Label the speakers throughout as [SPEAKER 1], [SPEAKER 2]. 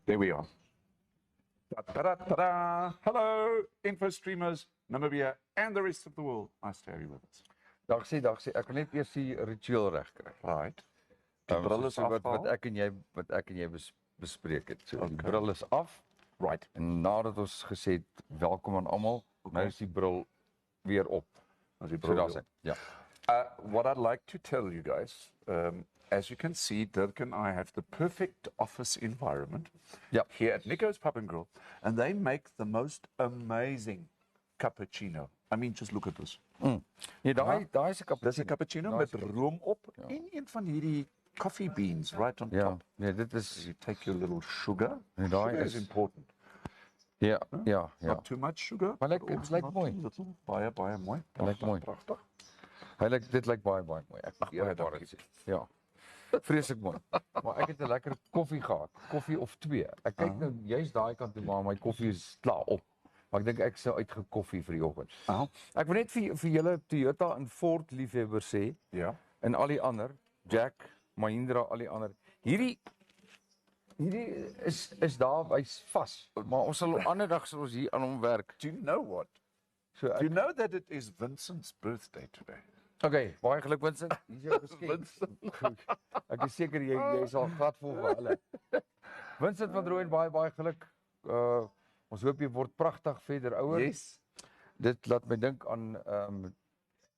[SPEAKER 1] There we are. Ta-da-da-da-da. Hello, InfoStreamers, Namibia, and the rest of the world. Nice to have you with us.
[SPEAKER 2] Dagsie, ek wil net eers die ritueel reg kry.
[SPEAKER 1] Right. Die bril is af.
[SPEAKER 2] Wat ek en jy bespreek het. So, die bril is af.
[SPEAKER 1] Right.
[SPEAKER 2] En nadat ons gesê het welkom aan almal, nou is die bril weer op.
[SPEAKER 1] What I'd like to tell you guys, as you can see, Dirk and I have the perfect office environment here at Nico's Pub and Grill, and they make the most amazing cappuccino. I mean, just look at this.
[SPEAKER 2] Ja, daai is 'n cappuccino.
[SPEAKER 1] Dis 'n cappuccino met room op en een van hierdie coffee beans right on top.
[SPEAKER 2] Ja, dit is.
[SPEAKER 1] You take your little sugar.
[SPEAKER 2] Sugar
[SPEAKER 1] is important.
[SPEAKER 2] Ja.
[SPEAKER 1] Not too much sugar.
[SPEAKER 2] Maar dit lyk mooi.
[SPEAKER 1] Baie mooi.
[SPEAKER 2] Lyk mooi.
[SPEAKER 1] Pragtig.
[SPEAKER 2] Dit lyk baie mooi. Ja. Vreeslik mooi. Maar ek het 'n lekker koffie gehad. Koffie of 2. Ek kyk nou juist daai kant toe, maar my koffie is klaar op. Maar ek dink ek sou uitgekoffie vir die oggend. Ek wil net vir julle Toyota en Ford liefhebbers sê, en al die ander, Jack, Mahindra, al die ander. Hierdie is daar, hy's vas. Maar ons sal 'n ander dag sal ons hier aan hom werk.
[SPEAKER 1] Do you know what? Do you know that it is Vincent's birthday today?
[SPEAKER 2] Okay, baie geluk Vincent. Hier is jou geskenk. Ek is seker jy sal glad vol vir hulle. Vincent van Rooyen, baie geluk. Ons hoop jy word pragtig verder ouer.
[SPEAKER 1] Yes.
[SPEAKER 2] Dit laat my dink aan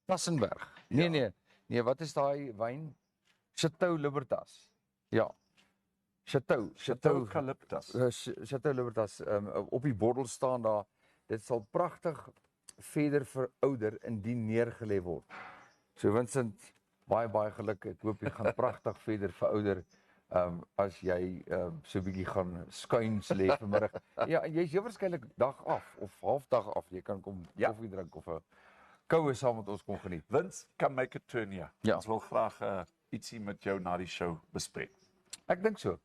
[SPEAKER 2] Tassenberg. Nee, wat is daai wyn? Chateau Libertas. Ja. Chateau
[SPEAKER 1] Eucalyptus.
[SPEAKER 2] Chateau Libertas op die bottel staan daar. Dit sal pragtig verder verouder indien neergelê word. So Vincent, baie geluk. Ek hoop jy gaan pragtig verder verouder. As jy so 'n bietjie gaan skuins lê vanmiddag. Ja, jy's waarskynlik dag af of halfdag af. Jy kan kom koffie drink of 'n koue saam met ons kom geniet.
[SPEAKER 1] Vince kan make a turn hier.
[SPEAKER 2] Ja.
[SPEAKER 1] Ons wil graag ietsie met jou na die show bespreek.
[SPEAKER 2] Ek dink so.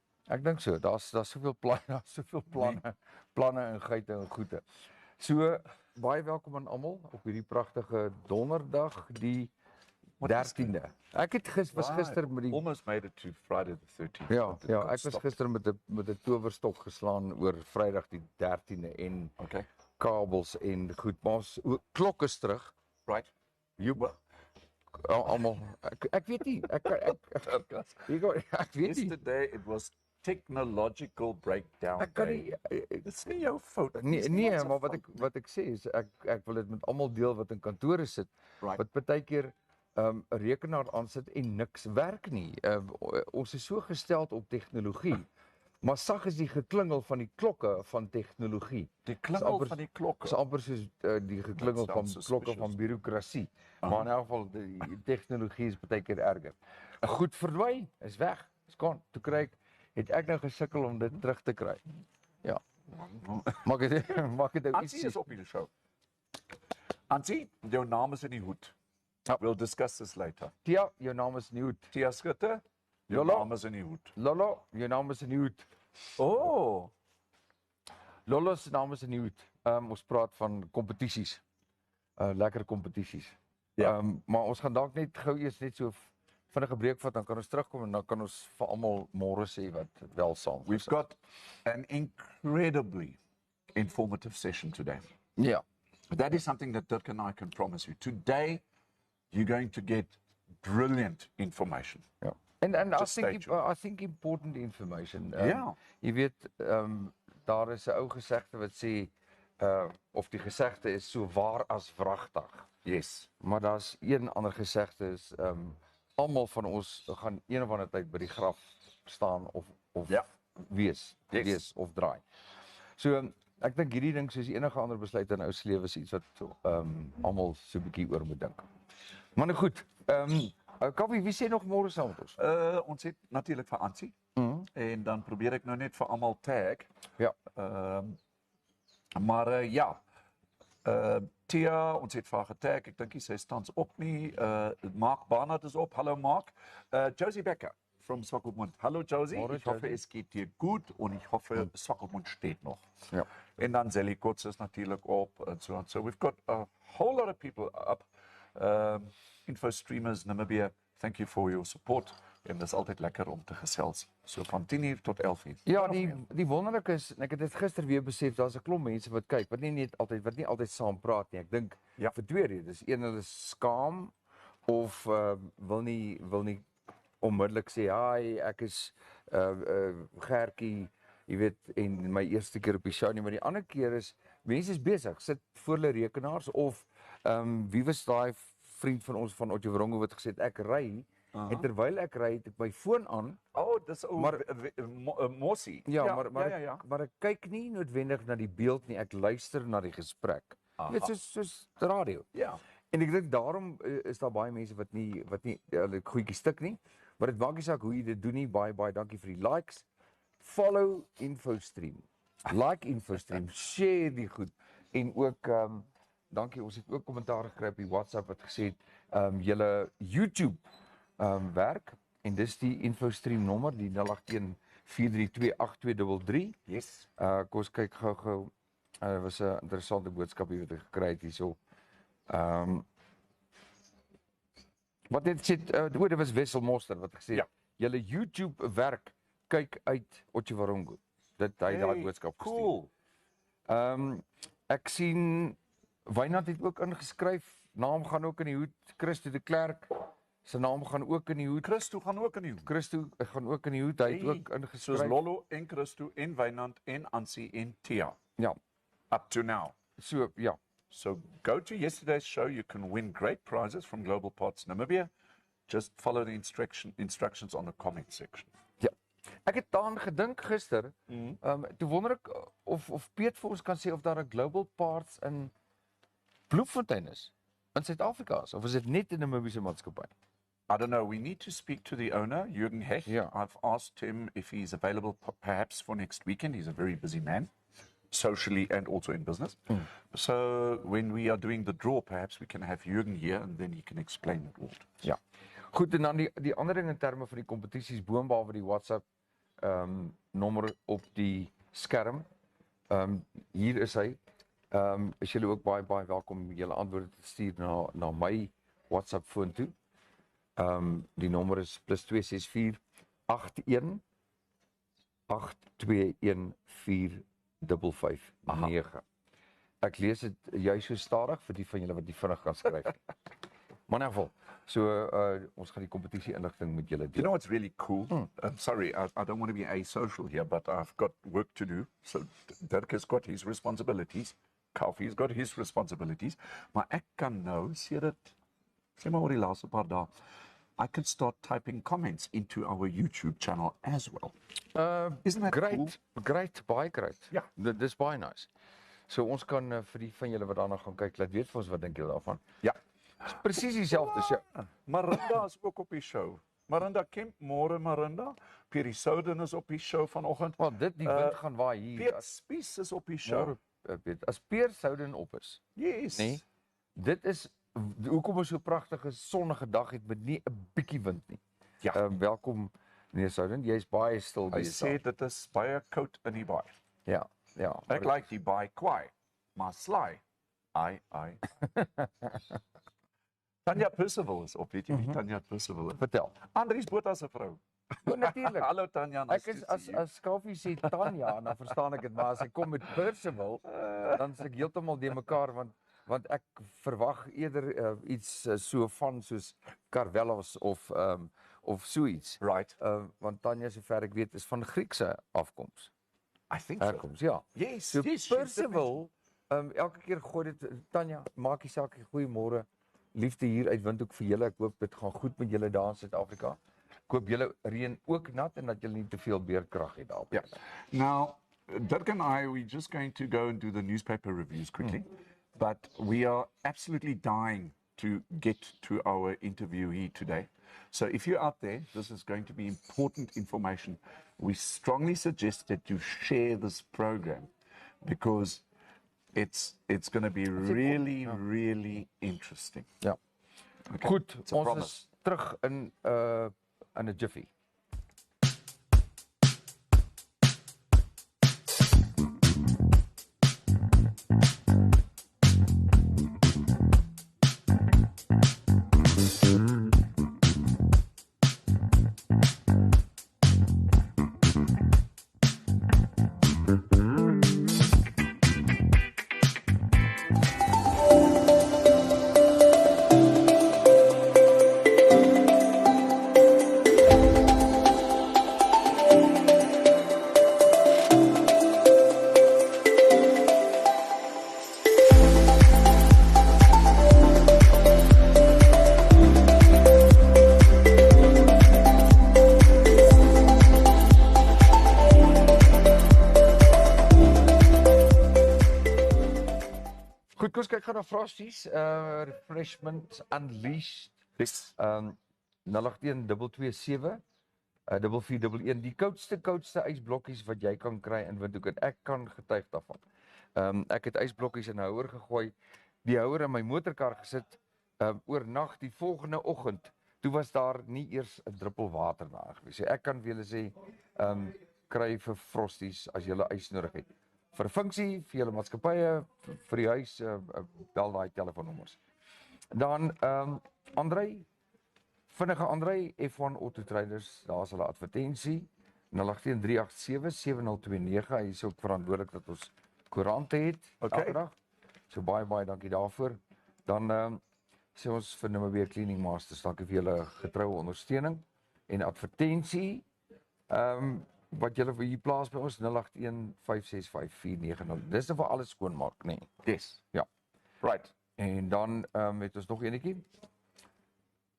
[SPEAKER 2] Daar's soveel planne en geite en goede. So baie welkom aan almal op hierdie pragtige donderdag, die 13de. Ek het was gister met die
[SPEAKER 1] almost made it to Friday the 13th.
[SPEAKER 2] Ja, ek was gister met 'n towerstok geslaan oor Vrydag die 13de en kabels en goed, maar ons klok is terug.
[SPEAKER 1] Right.
[SPEAKER 2] Almal ek weet nie. Ek weet nie.
[SPEAKER 1] Yesterday it was technological breakdown.
[SPEAKER 2] Ek kan nie,
[SPEAKER 1] dit's nie jou fout.
[SPEAKER 2] Nee, maar wat ek sê is ek wil dit met almal deel wat in kantore sit. Wat baie keer 'n rekenaar aansit en niks werk nie. Ons is so gestel op tegnologie. Maar sag is die geklingel van die klokke van tegnologie.
[SPEAKER 1] Die klingel van die klokke.
[SPEAKER 2] Is amper soos die geklingel van klokke van bureaukrasie. Maar in elk geval die tegnologie is baie keer erger. Goed verdwyn, is weg. Is gaan. Toe kry ek nou gesukkel om dit terug te kry. Ja. Maak dit nou
[SPEAKER 1] iets is op die show. Antie, jou naam is in die hoed. We'll discuss this later.
[SPEAKER 2] Tia, jou naam is in die hoed.
[SPEAKER 1] Tia Schutte, jou naam is in die hoed.
[SPEAKER 2] Lolo, jou naam is in die hoed.
[SPEAKER 1] Oh.
[SPEAKER 2] Lolo se naam is in die hoed. Ons praat van kompetisies. Lekker kompetisies. Maar ons gaan dalk net gou eers net so vinnige breek vat, dan kan ons terugkom en dan kan ons vir almal môre sê wat wel saam.
[SPEAKER 1] We've got an incredibly informative session today.
[SPEAKER 2] Yeah.
[SPEAKER 1] That is something that Dirk and I can promise you. Today, you're going to get brilliant information.
[SPEAKER 2] Yeah. And I think important information. Jy weet, daar is 'n ou gesegde wat sê, of die gesegde is so waar as wragtig.
[SPEAKER 1] Yes.
[SPEAKER 2] Maar daar's een ander gesegde is, almal van ons gaan een of ander tyd by die graf staan of wees of draai. So ek dink hierdie ding soos enige ander besluit in ou se lewe is iets wat almal so 'n bietjie oor moet dink. Maar nou goed, Kaufeee, wie sê nog môre saam met ons?
[SPEAKER 1] Ons het natuurlik vir Ansie. En dan probeer ek nou net vir almal tag.
[SPEAKER 2] Ja.
[SPEAKER 1] Maar Tia, ons het vir haar getag. Ek dink sy staan op nie. Mark Barnard is op. Hallo Mark. Josie Becker from Swakopmund. Hallo Josie. Ich hoffe, es geht dir gut und ich hoffe, Swakopmund steht noch.
[SPEAKER 2] Ja.
[SPEAKER 1] En dan Zelly Kotz is natuurlijk op and so on. So we've got a whole lot of people up. InfoStreamers Namibia, thank you for your support. En dis altyd lekker om te gesels. So van 10:00 tot 11:00.
[SPEAKER 2] Ja, die wonderlike is, en ek het dit gister weer besef, daar's 'n klomp mense wat kyk, wat nie altyd saam praat nie. Ek dink vir twee redes. Een, hulle is skaam of wil nie onmiddellik sê, "Hi, ek is Gertjie, jy weet, en my eerste keer op die show nie." Maar die ander keer is mense is besig, sit voor hulle rekenaars of wie was daai vriend van ons van Otjierongo wat gesê het ek ry en terwyl ek ry het ek my foon aan.
[SPEAKER 1] Dis Mossie.
[SPEAKER 2] Maar ek kyk nie noodwendig na die beeld nie, ek luister na die gesprek. Jy weet, soos radio.
[SPEAKER 1] Ja.
[SPEAKER 2] En ek dink daarom is daar baie mense wat nie hulle goedjies stik nie. Maar dit maak nie saak hoe jy dit doen nie. Baie dankie vir die likes. Follow InfoStream. Like InfoStream, share die goed. En ook dankie, ons het ook kommentaar gekry op die WhatsApp wat gesê het julle YouTube werk en dis die InfoStream nommer, die 081-432-8233.
[SPEAKER 1] Yes.
[SPEAKER 2] Kom ons kyk gou. Was 'n interessante boodskap hier wat ek gekry het hierso. Wat dit sê, dit was Wessel Moster wat gesê het, julle YouTube werk, kyk uit Otjierongo. Hy daai boodskap gestuur.
[SPEAKER 1] Cool.
[SPEAKER 2] Ek sien Wynand het ook ingeskryf, naam gaan ook in die hoed, Christo de Klerk, sy naam gaan ook in die hoed.
[SPEAKER 1] Christo gaan ook in die hoed.
[SPEAKER 2] Christo gaan ook in die hoed, hy het ook ingeskryf.
[SPEAKER 1] Soos Lollo en Christo en Wynand en Ansie en Tia.
[SPEAKER 2] Ja.
[SPEAKER 1] Up to now.
[SPEAKER 2] So, ja.
[SPEAKER 1] So go to yesterday's show. You can win great prizes from Global Parts Namibia. Just follow the instructions on the comment section.
[SPEAKER 2] Ja. Ek het daaraan gedink gister. Toe wonder ek of Piet vir ons kan sê of daar 'n Global Parts in Bloemfontein is in Suid-Afrika of is dit net 'n Namibiese maatskappy?
[SPEAKER 1] I don't know. We need to speak to the owner, Jürgen Hecht.
[SPEAKER 2] Yeah.
[SPEAKER 1] I've asked him if he's available perhaps for next weekend. He's a very busy man, socially and also in business. So when we are doing the draw, perhaps we can have Jürgen here and then he can explain it all.
[SPEAKER 2] Ja. Goed, en dan die ander ding in terme van die kompetisies boonbehalwe die WhatsApp nommer op die skerm. Hier is hy. Is julle ook baie welkom om julle antwoorde te stuur na my WhatsApp foon toe. Die nommer is +264 81 821 4559. Ek lees dit juist so stadig vir die van julle wat nie vinnig kan skryf nie. Maar in ieder geval, so ons gaan die kompetisie inligting met julle deel.
[SPEAKER 1] You know what's really cool? I'm sorry, I don't want to be asocial here, but I've got work to do. So Dirkas got his responsibilities. Kaufee's got his responsibilities. Maar ek kan nou, sê maar oor die laaste paar dae, I can start typing comments into our YouTube channel as well. Isn't that cool?
[SPEAKER 2] Great, baie great.
[SPEAKER 1] Ja.
[SPEAKER 2] Dis baie nice. So ons kan vir die van julle wat daarna gaan kyk, laat weet vir ons wat dink julle daarvan.
[SPEAKER 1] Ja.
[SPEAKER 2] Presies dieselfde show.
[SPEAKER 1] Marinda is ook op die show. Marinda Kemp, môre Marinda. Pierre Souden is op die show vanoggend.
[SPEAKER 2] Want die wind gaan waai hier.
[SPEAKER 1] Piet Spies is op die show.
[SPEAKER 2] As Pierre Souden op is.
[SPEAKER 1] Yes.
[SPEAKER 2] Nee. Dit is hoekom ons so 'n pragtige sonnige dag het met nie 'n bietjie wind nie.
[SPEAKER 1] Ja.
[SPEAKER 2] Welkom meneer Souden, jy's baie stil besig.
[SPEAKER 1] Hy sê dit is baie koud in die baai.
[SPEAKER 2] Ja.
[SPEAKER 1] Ek like die baai kwaai, maar sly. Ai. Tanya Percival is op, weet jy wie Tanya Percival is?
[SPEAKER 2] Vertel.
[SPEAKER 1] Andries Botha se vrou.
[SPEAKER 2] Natuurlik.
[SPEAKER 1] Hallo Tanya.
[SPEAKER 2] Ek is as Kaufeee sê Tanya, dan verstaan ek dit, maar as hy kom met Percival, dan is ek heeltemal de mekaar want ek verwag eerder iets so van soos Karvelos of so iets.
[SPEAKER 1] Right.
[SPEAKER 2] Want Tanya, sover ek weet, is van Griekse afkoms.
[SPEAKER 1] I think so.
[SPEAKER 2] Herkoms, ja.
[SPEAKER 1] Yes,
[SPEAKER 2] So
[SPEAKER 1] yes.
[SPEAKER 2] Percival, elke keer gooi dit, Tanya, maak die saak, goeiemôre. Liefde hier uit Windhoek vir julle. Ek hoop dit gaan goed met julle daar in Suid-Afrika. Ek hoop julle reën ook nat en dat julle nie te veel beerkrag het daar.
[SPEAKER 1] Yeah. Now, Dirk and I, we're just going to go and do the newspaper reviews quickly. But we are absolutely dying to get to our interviewee today. So if you're out there, this is going to be important information. We strongly suggest that you share this program because it's going to be really interesting.
[SPEAKER 2] Ja.
[SPEAKER 1] Okay.
[SPEAKER 2] Goed,
[SPEAKER 1] It's a
[SPEAKER 2] ons
[SPEAKER 1] promise.
[SPEAKER 2] is terug in 'n jiffy. Kos kyk gaan na Frosties, Refreshment Unleashed.
[SPEAKER 1] Yes.
[SPEAKER 2] 081 227 die koudste ysblokkies wat jy kan kry in Windhoek en ek kan getuig daarvan. Ek het ysblokkies in 'n houer gegooi, die houer in my motorkar gesit, oornag die volgende oggend, toe was daar nie eers 'n druppel water daar gewees. So ek kan vir julle sê, kry vir Frosties as julle ys nodig het. Vir funksie, vir julle maatskappye, vir die huis, bel daai telefoonnommers. Dan vinnige Andrei, F1 Auto Traders, daar is hulle advertensie, 081 387 7029, hy is ook verantwoordelik dat ons koerante het, elke dag. So baie dankie daarvoor. Dan sê ons vir Namibia Cleaning Masters, dankie vir julle getroue ondersteuning en advertensie, wat julle hier plaas by ons, 081 565 490. Dis vir alles skoonmaak, nee.
[SPEAKER 1] Yes.
[SPEAKER 2] Ja.
[SPEAKER 1] Right.
[SPEAKER 2] En dan het ons nog enetjie.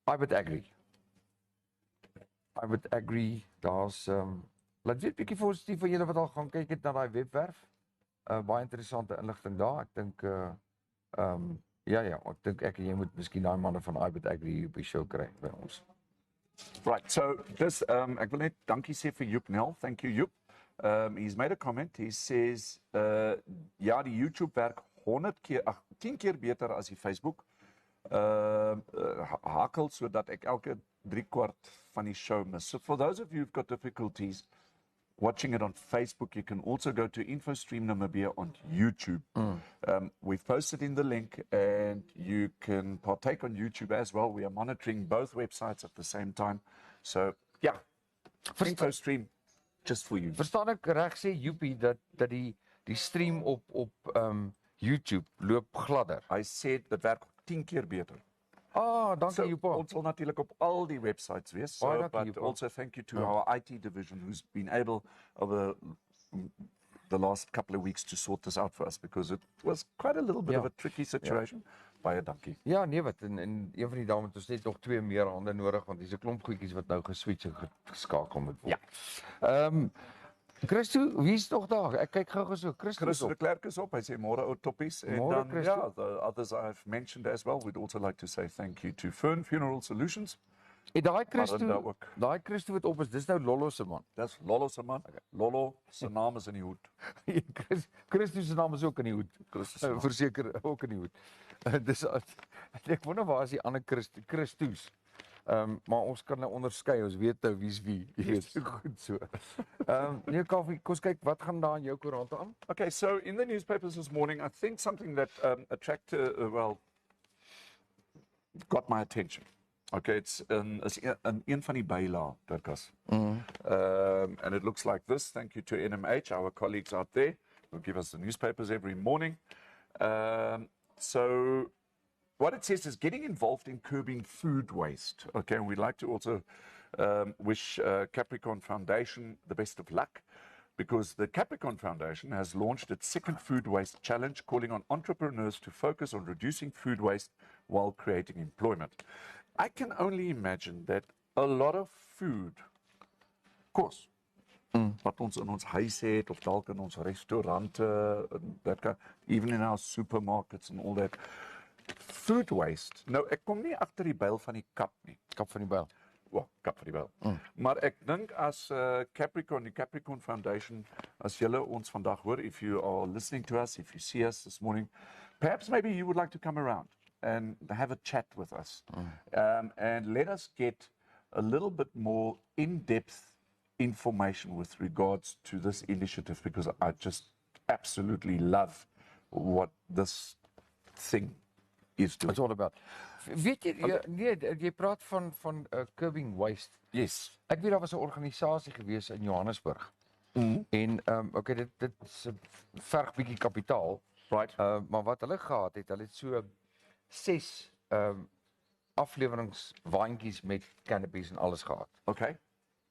[SPEAKER 2] Ibit Agri, daar's laat weet bietjie vir ons die van julle wat al gaan kyk het na daai webwerf. Baie interessante inligting daar. Ek dink ek dink ek en jy moet miskien daai manne van Ibit Agri op die show kry by ons.
[SPEAKER 1] Right. So this ek wil net dankie sê vir Joep Nel. Thank you, Joep. He's made a comment. He says ja, die YouTube werk 10 keer beter as die Facebook. Hakel sodat ek elke 3/4 van die show mis. So for those of you who've got difficulties watching it on Facebook, you can also go to InfoStream Namibia on YouTube. We've posted in the link and you can partake on YouTube as well. We are monitoring both websites at the same time. So yeah, InfoStream just for you.
[SPEAKER 2] Verstaan ek reg sê Joepie dat die stream op YouTube loop gladder?
[SPEAKER 1] I said dat werk 10 keer beter.
[SPEAKER 2] Dankie Joepie.
[SPEAKER 1] Ons sal natuurlik op al die websites wees. So, but also thank you to our IT division who's been able over the last couple of weeks to sort this out for us because it was quite a little bit of a tricky situation. Baie dankie.
[SPEAKER 2] Ja, nee wat en een van die dae het ons net nog 2 meer hande nodig want dis 'n klomp goedjies wat nou geswitch en geskakel moet word. Ja. Christo, wie is nog daar? Ek kyk gou so.
[SPEAKER 1] Christo de Klerk is op. Hy sê môre ou toppies en dan the others I've mentioned as well. We'd also like to say thank you to Fern Funeral Solutions.
[SPEAKER 2] En daai Christo wat op is, dis nou Lollo se man.
[SPEAKER 1] Dis Lollo se man. Okay. Lollo se naam is in die hoed.
[SPEAKER 2] Christo se naam is ook in die hoed. Verseker ook in die hoed. Dis ek wonder waar is die ander Christo's? Maar ons kan nou onderskei, ons weet nou wie's wie. Jy weet so goed so. Nee, Kaufeee, kom kyk wat gaan daar in jou koerant aan?
[SPEAKER 1] Okay, so in the newspapers this morning, I think something that got my attention. Okay, it's een van die bylae, Dirkas. And it looks like this. Thank you to NMH, our colleagues out there, who give us the newspapers every morning. So what it says is getting involved in curbing food waste. Okay, and we'd like to also wish Capricorn Foundation the best of luck because the Capricorn Foundation has launched its second food waste challenge, calling on entrepreneurs to focus on reducing food waste while creating employment. I can only imagine that a lot of food, of course, wat ons in ons huis het of dalk in ons restaurante, even in our supermarkets and all that, food waste. Nou, ek kom nie agter die byl van die kap nie.
[SPEAKER 2] Kap van die byl.
[SPEAKER 1] Kap van die byl. Maar ek dink as Capricorn, die Capricorn Foundation, as julle ons vandag hoor, if you are listening to us, if you see us this morning, perhaps maybe you would like to come around and have a chat with us. And let us get a little bit more in-depth information with regards to this initiative because I just absolutely love what this thing is doing.
[SPEAKER 2] It's all about. Weet jy praat van curbing waste.
[SPEAKER 1] Yes.
[SPEAKER 2] Ek weet daar was 'n organisasie gewees in Johannesburg. En okay, dit verg bietjie kapitaal.
[SPEAKER 1] Right.
[SPEAKER 2] Maar wat hulle gehad het, hulle het so 6 afleweringswaandjies met canopies en alles gehad.
[SPEAKER 1] Okay.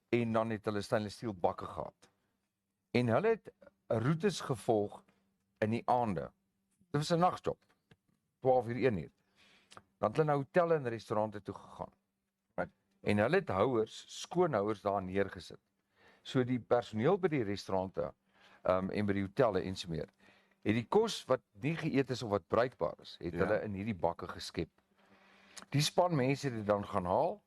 [SPEAKER 2] En dan het hulle stainless steel bakke gehad. En hulle het roetes gevolg in die aande. Dit was 'n nagjob. 12 uur 1 uur. Dan het hulle na hotelle en restaurante toe gegaan.
[SPEAKER 1] Right.
[SPEAKER 2] En hulle het houers, skoonhouers daar neergesit. So die personeel by die restaurante en by die hotelle en so meer het die kos wat nie geëet is of wat bruikbaar is, het hulle in hierdie bakke geskep. Die span mense het dit dan gaan haal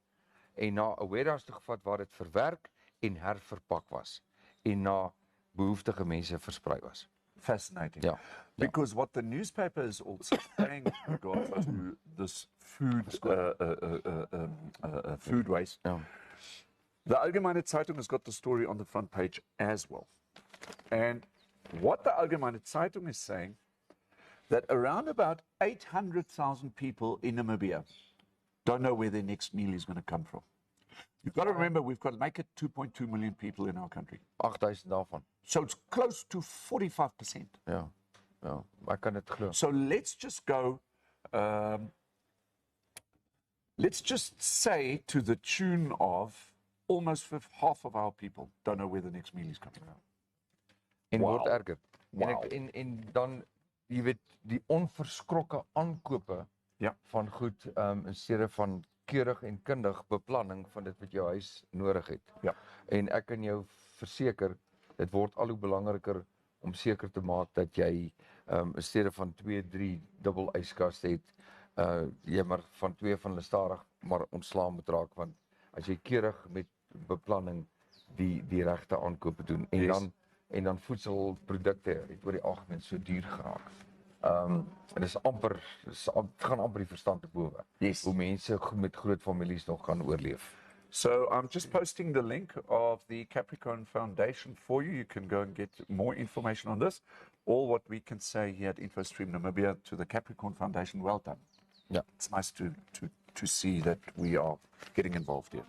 [SPEAKER 2] en na 'n warehouse toe gevat waar dit verwerk en herverpak was en na behoeftige mense versprei was.
[SPEAKER 1] Fascinating.
[SPEAKER 2] Ja.
[SPEAKER 1] Because what the newspaper is also saying with regards to this food waste,
[SPEAKER 2] Ja.
[SPEAKER 1] the Allgemeine Zeitung has got the story on the front page as well. And what the Allgemeine Zeitung is saying, that around about 800,000 people in Namibia don't know where their next meal is going to come from. You've got to remember, we've got to make it 2.2 million people in our country.
[SPEAKER 2] 8,000 daarvan.
[SPEAKER 1] So it's close to 45%.
[SPEAKER 2] Ja. Ja, ek kan dit glo.
[SPEAKER 1] So let's just go, let's just say to the tune of almost half of our people don't know where the next meal is coming from.
[SPEAKER 2] En
[SPEAKER 1] Wow.
[SPEAKER 2] word erger.
[SPEAKER 1] Wow.
[SPEAKER 2] En dan, jy weet, die onverskrokke aankope van goed in steede van keurig en kundig beplanning van dit wat jou huis nodig het.
[SPEAKER 1] Ja.
[SPEAKER 2] En ek kan jou verseker, dit word al hoe belangriker om seker te maak dat jy in steede van 2, 3 dubbel yskaste het, jy maar van 2 van hulle stadig maar ontslaan moet raak, want as jy keurig met beplanning die regte aankope doen en dan voedselprodukte het oor die algemeen so duur geraak. En dit gaan amper die verstand te bowe.
[SPEAKER 1] Yes.
[SPEAKER 2] Hoe mense met groot families nog kan oorleef.
[SPEAKER 1] So I'm just posting the link of the Capricorn Foundation for you. You can go and get more information on this. All what we can say here at InfoStream Namibia to the Capricorn Foundation, well done.
[SPEAKER 2] Ja.
[SPEAKER 1] It's nice to see that we are getting involved here.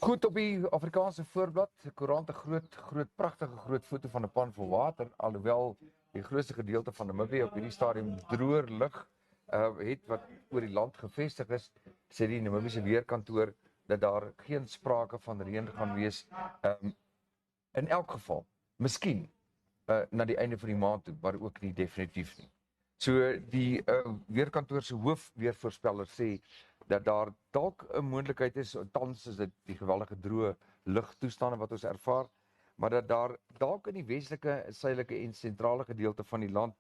[SPEAKER 2] Goed, op die Afrikaanse voorblad, koerant 'n pragtige groot foto van 'n pan vol water, alhoewel die grootste gedeelte van Namibia op hierdie stadium droër lug het wat oor die land gevestig is, sê die Namibiese weerkantoor dat daar geen sprake van reën gaan wees in elk geval. Miskien na die einde van die maand toe, maar ook nie definitief nie. So die weerkantoor se hoofweervoorspeller sê dat daar dalk 'n moontlikheid is, tans is dit die geweldige droë lugtoestande wat ons ervaar, maar dat daar dalk in die westelike, suidelike en sentrale gedeelte van die land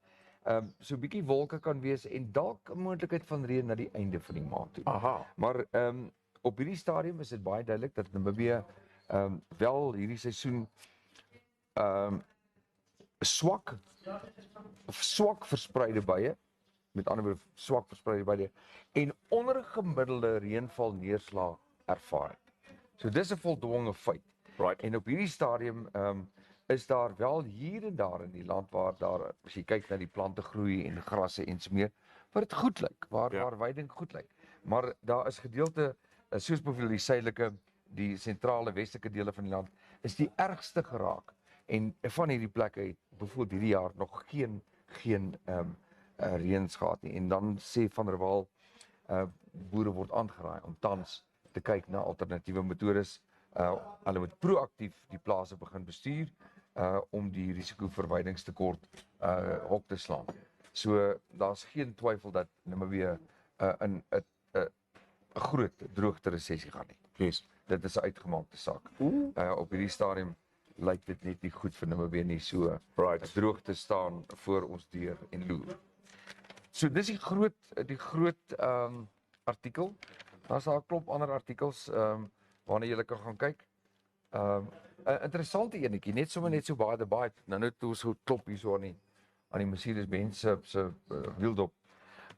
[SPEAKER 2] so 'n bietjie wolke kan wees en dalk 'n moontlikheid van reën na die einde van die maand toe.
[SPEAKER 1] Aha.
[SPEAKER 2] Maar op hierdie stadium is dit baie duidelik dat Namibië wel hierdie seisoen swak verspreide buie, met ander woorde swak verspreide buie en ondergemiddelde reënval neerslag ervaar het. So dis 'n voldonge feit.
[SPEAKER 1] Right.
[SPEAKER 2] En op hierdie stadium is daar wel hier en daar in die land waar daar, as jy kyk na die plante groei en grasse en so meer, waar dit goed lyk, waar weiding goed lyk. Maar daar is gedeelte, soos byvoorbeeld die suidelike, die sentrale westelike dele van die land, is die ergste geraak. En van hierdie plekke het byvoorbeeld hierdie jaar nog geen reëns gehad nie. En dan sê Van der Waal, boere word aangeraai om tans te kyk na alternatiewe metodes. Hulle moet proaktief die plase begin bestuur om die risikoverwydingstekort hok te slaan. So daar's geen twyfel dat Namibië in 'n groot droogte resessie gaan nie.
[SPEAKER 1] Yes.
[SPEAKER 2] Dit is 'n uitgemaakte saak. Op hierdie stadium lyk dit net nie goed vir Namibië nie, so droogte staan voor ons deur en loer. So dis die groot artikel. Daar's al 'n klomp ander artikels waarna jy kan gaan kyk. 'n Interessante enetjie, net so baie debat. Nou toe ons so klop hier so aan die Mercedes-Benz se wieldop.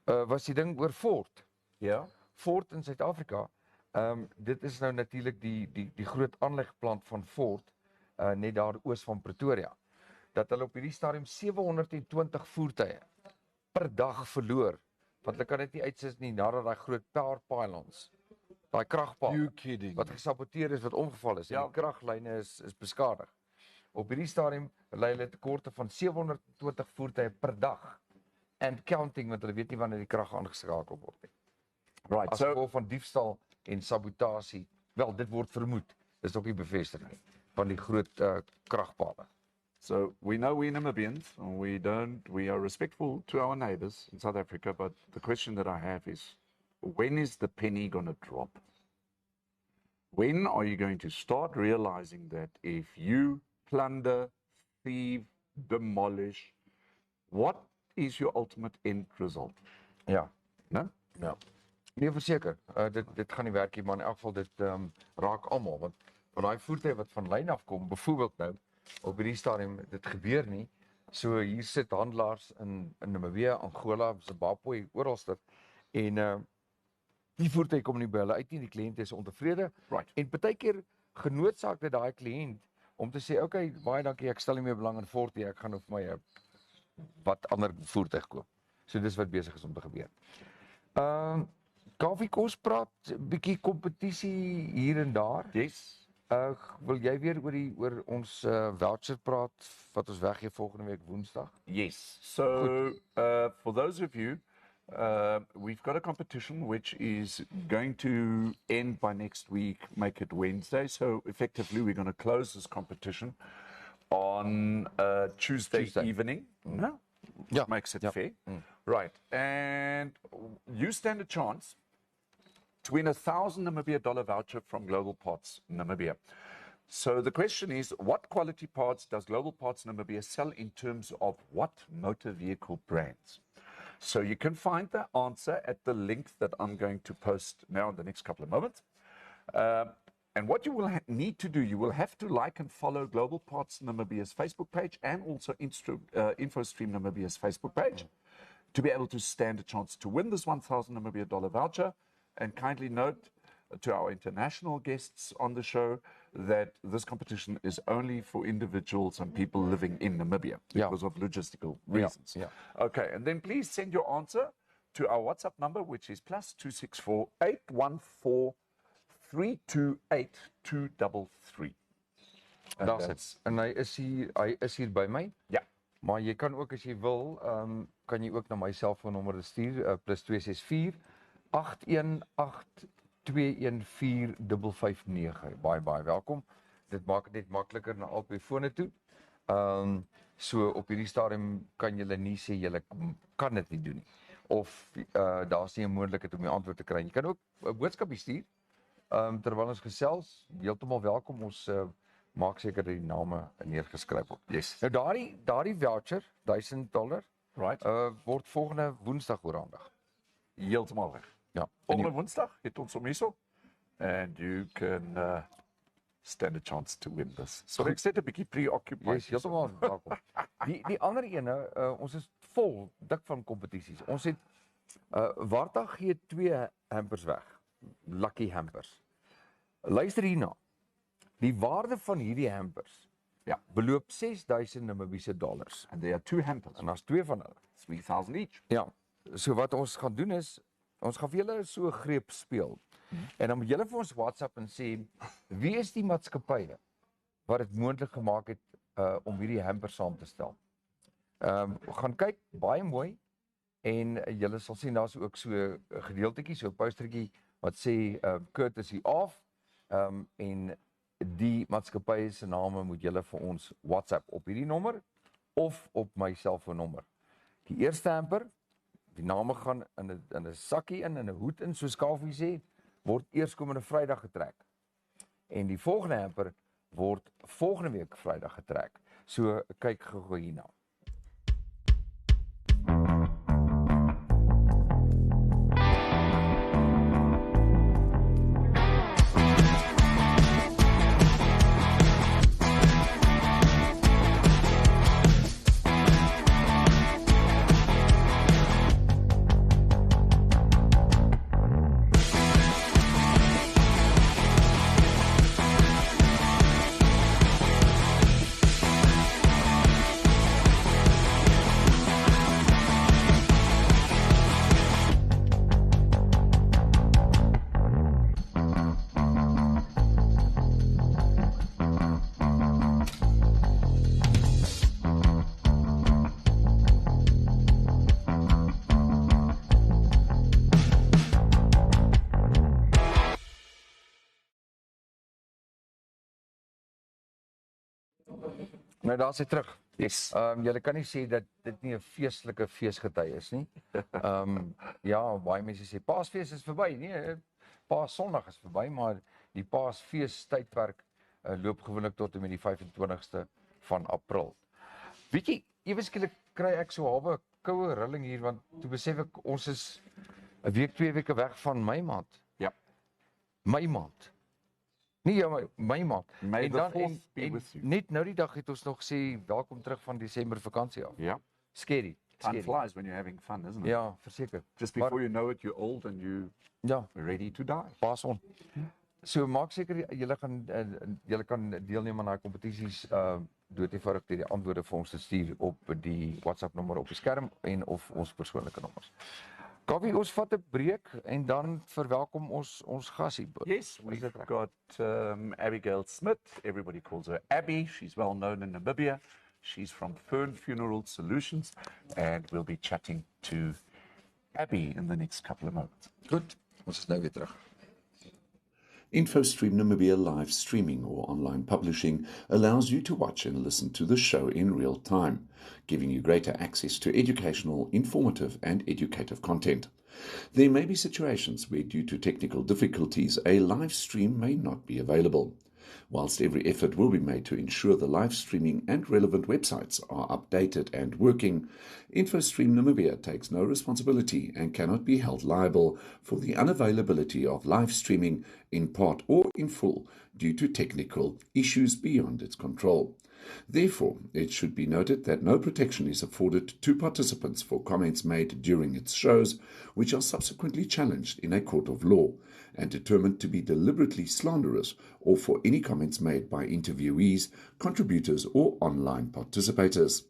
[SPEAKER 2] Was die ding oor Ford.
[SPEAKER 1] Ja.
[SPEAKER 2] Ford in Suid-Afrika. Dit is nou natuurlik die groot aanlegplant van Ford net daar oos van Pretoria. Dat hulle op hierdie stadium 720 voertuie per dag verloor. Want hulle kan dit nie uitsit nie nadat daai groot power pylons, daai kragpaal wat gesaboteer is, wat omgeval is, en die kraglyne is beskadig. Op hierdie stadium lê hulle tekorte van 720 voertuie per dag and counting, want hulle weet nie wanneer die krag aangeskakel word nie.
[SPEAKER 1] Right.
[SPEAKER 2] As gevolg van diefstal en sabotasie, wel dit word vermoed, dis nog nie bevestig nie, van die groot kragpale.
[SPEAKER 1] So we know we're Namibians, and we are respectful to our neighbors in South Africa, but the question that I have is, when is the penny going to drop? When are you going to start realizing that if you plunder, thieve, demolish, what is your ultimate end result?
[SPEAKER 2] Ja.
[SPEAKER 1] No?
[SPEAKER 2] Ja. Nee, verseker. Dit gaan nie werk nie, maar in elk geval dit raak almal want daai voertuie wat van lyn af kom, byvoorbeeld nou op hierdie stadium dit gebeur nie. So hier sit handelaars in Namibië, Angola, Zimbabwe, oralste en die voertuie kom nie by hulle uit nie, die kliënt is ontevrede.
[SPEAKER 1] Right.
[SPEAKER 2] En partykeer genoodsaak dit daai kliënt om te sê, okay, baie dankie, ek stel nie meer belang in Ford nie, ek gaan vir my wat ander voertuig koop. So dis wat besig is om te gebeur. Kaufee, kom ons praat 'n bietjie kompetisie hier en daar.
[SPEAKER 1] Yes.
[SPEAKER 2] Wil jy weer oor ons voucher praat wat ons weggee volgende week Woensdag?
[SPEAKER 1] Yes. So, for those of you, we've got a competition which is going to end by next week, make it Wednesday. So, effectively, we're going to close this competition on Tuesday evening. No?
[SPEAKER 2] Yeah.
[SPEAKER 1] Makes it fair. Right. And you stand a chance to win a $1,000 Namibia voucher from Global Parts Namibia. So the question is, what quality parts does Global Parts Namibia sell in terms of what motor vehicle brands? So you can find the answer at the link that I'm going to post now in the next couple of moments. And what you will need to do, you will have to like and follow Global Parts Namibia's Facebook page and also InfoStream Namibia's Facebook page to be able to stand a chance to win this $1,000 Namibia voucher. And kindly note to our international guests on the show that this competition is only for individuals and people living in Namibia because of logistical reasons.
[SPEAKER 2] Yeah.
[SPEAKER 1] Okay, and then please send your answer to our WhatsApp number, which is +264 814 328 233.
[SPEAKER 2] Daar's dit. En hy is hier by my.
[SPEAKER 1] Ja.
[SPEAKER 2] Maar jy kan ook as jy wil, kan jy ook na my selfoonnommer stuur +264 818214559. Baie welkom. Dit maak dit net makliker na albei fone toe. So op hierdie stadium kan julle nie sê julle kan dit nie doen nie. Of daar's nie 'n moontlikheid om die antwoord te kry. Jy kan ook 'n boodskap stuur. Terwyl ons gesels, heeltemal welkom. Ons maak seker dat die name neergeskryf word.
[SPEAKER 1] Yes.
[SPEAKER 2] Nou daardie voucher, $1,000,
[SPEAKER 1] Right.
[SPEAKER 2] Word volgende Woensdag oorhandig.
[SPEAKER 1] Heeltemal weg.
[SPEAKER 2] Ja.
[SPEAKER 1] Volgende Woensdag het ons hom hierso. And you can stand a chance to win this. So ek sê 'n bietjie preoccupied.
[SPEAKER 2] Yes, heeltemal welkom. Die ander ene, ons is vol dik van kompetisies. Ons het Warta gee 2 hampers weg. Lucky hampers. Luister hierna. Die waarde van hierdie hampers beloop $6,000 Namibiese dollars.
[SPEAKER 1] And there are 2 hampers.
[SPEAKER 2] En daar's 2 van hulle.
[SPEAKER 1] $3,000 each.
[SPEAKER 2] Ja. So wat ons gaan doen is ons gaan vir julle so 'n greep speel. En dan moet julle vir ons WhatsApp en sê wie is die maatskappye wat dit moontlik gemaak het om hierdie hamper saam te stel. Gaan kyk baie mooi en julle sal sien daar's ook so 'n gedeeltetjie, so 'n postertjie wat sê courtesy of en die maatskappye se name moet julle vir ons WhatsApp op hierdie nommer of op my selfoonnommer. Die eerste hamper, die name gaan in 'n sakkie in 'n hoed in soos Kaufee sê, word eerskomende Vrydag getrek. En die volgende hamper word volgende week Vrydag getrek. So kyk gou hierna. Nou daar is hy terug.
[SPEAKER 1] Yes.
[SPEAKER 2] Julle kan nie sê dat dit nie 'n feestelike feesgety is nie. Ja, baie mense sê Paasfees is verby. Nee, Paasondag is verby, maar die Paasfees tydperk loop gewoonlik tot en met die 25ste van April. Weet jy, ewe skielik kry ek so halwe koue rilling hier want toe besef ek ons is 'n week 2 weke weg van Mei maand.
[SPEAKER 1] Ja.
[SPEAKER 2] Mei maand. Nee, ja, Mei maand.
[SPEAKER 1] May the 4th be with you.
[SPEAKER 2] Net nou die dag het ons nog gesê welkom terug van Desember vakansie af.
[SPEAKER 1] Ja.
[SPEAKER 2] Scary.
[SPEAKER 1] Time flies when you're having fun, isn't it?
[SPEAKER 2] Ja, verseker.
[SPEAKER 1] Just before you know it, you're old and you're ready to die.
[SPEAKER 2] Pas on. So maak seker julle kan deelneem aan daai kompetisies dood eenvoudig deur die antwoorde vir ons te stuur op die WhatsApp nommer op die skerm en of ons persoonlike nommers. Kaufee, ons vat 'n breek en dan verwelkom ons gas hier.
[SPEAKER 1] Yes, we've got Abigail Smith. Everybody calls her Abby. She's well known in Namibia. She's from Fern Funeral Solutions, and we'll be chatting to Abby in the next couple of moments.
[SPEAKER 2] Goed, ons is nou weer terug.
[SPEAKER 3] InfoStream Namibia live streaming or online publishing allows you to watch and listen to the show in real time, giving you greater access to educational, informative and educative content. There may be situations where, due to technical difficulties, a live stream may not be available. Whilst every effort will be made to ensure the live streaming and relevant websites are updated and working, InfoStream Namibia takes no responsibility and cannot be held liable for the unavailability of live streaming in part or in full due to technical issues beyond its control. Therefore, it should be noted that no protection is afforded to participants for comments made during its shows, which are subsequently challenged in a court of law and determined to be deliberately slanderous, or for any comments made by interviewees, contributors, or online participators.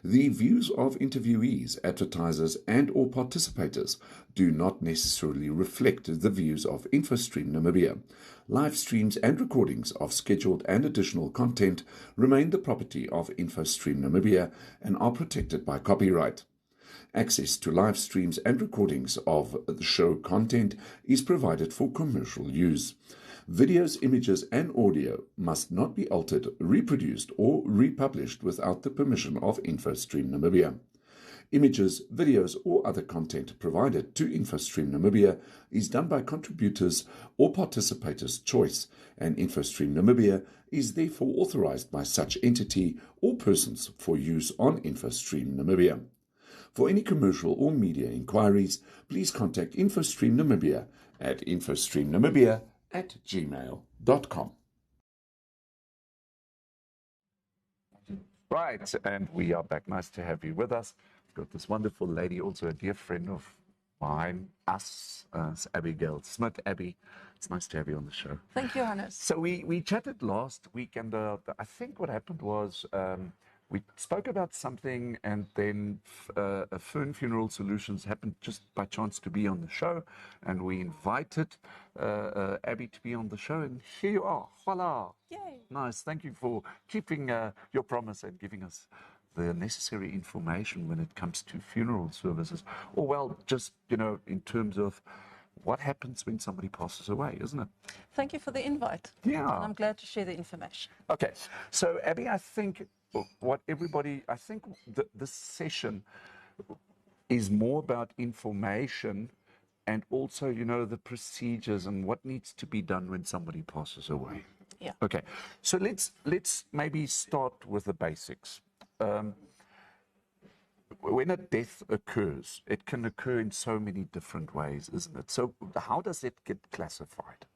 [SPEAKER 3] The views of interviewees, advertisers, and/or participators do not necessarily reflect the views of InfoStream Namibia. Live streams and recordings of scheduled and additional content remain the property of InfoStream Namibia and are protected by copyright. Access to live streams and recordings of the show content is provided for commercial use. Videos, images, and audio must not be altered, reproduced, or republished without the permission of InfoStream Namibia. Images, videos, or other content provided to InfoStream Namibia is done by contributors or participators' choice, and InfoStream Namibia is therefore authorized by such entity or persons for use on InfoStream Namibia. For any commercial or media inquiries, please contact InfoStream Namibia at infostreamnamibia@gmail.com.
[SPEAKER 1] Right, and we are back. Nice to have you with us. We've got this wonderful lady, also a dear friend of mine, it's Abigail Smith. Abby, it's nice to have you on the show.
[SPEAKER 4] Thank you, Hannes.
[SPEAKER 1] So we chatted last week, and I think what happened was we spoke about something, and then Fern Funeral Solutions happened just by chance to be on the show, and we invited Abby to be on the show, and here you are. Voila.
[SPEAKER 4] Yay.
[SPEAKER 1] Nice. Thank you for keeping your promise and giving us the necessary information when it comes to funeral services, or well, just, in terms of what happens when somebody passes away, isn't it?
[SPEAKER 4] Thank you for the invite.
[SPEAKER 1] Yeah.
[SPEAKER 4] And I'm glad to share the information.
[SPEAKER 1] Okay. So, Abby, I think this session is more about information and also, the procedures and what needs to be done when somebody passes away.
[SPEAKER 4] Yeah.
[SPEAKER 1] Okay. So let's maybe start with the basics. When a death occurs, it can occur in so many different ways, isn't it? So how does it get classified?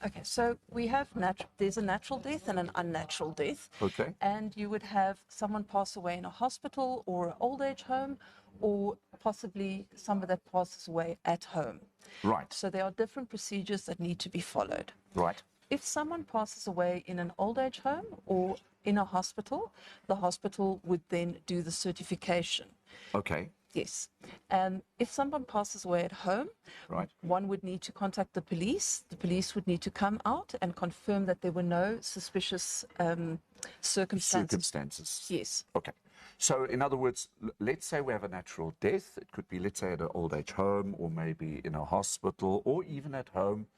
[SPEAKER 4] Okay, so we have there's a natural death and an unnatural death.
[SPEAKER 1] Okay.
[SPEAKER 4] And you would have someone pass away in a hospital or an old age home, or possibly somebody that passes away at home.
[SPEAKER 1] Right.
[SPEAKER 4] So there are different procedures that need to be followed.
[SPEAKER 1] Right.
[SPEAKER 4] If someone passes away in an old age home or in a hospital, the hospital would then do the certification.
[SPEAKER 1] Okay.
[SPEAKER 4] Yes. If someone passes away at home,
[SPEAKER 1] right,
[SPEAKER 4] one would need to contact the police. The police would need to come out and confirm that there were no suspicious circumstances. Yes.
[SPEAKER 1] Okay. So in other words, let's say we have a natural death. It could be, let's say, at an old age home, or maybe in a hospital, or even at home.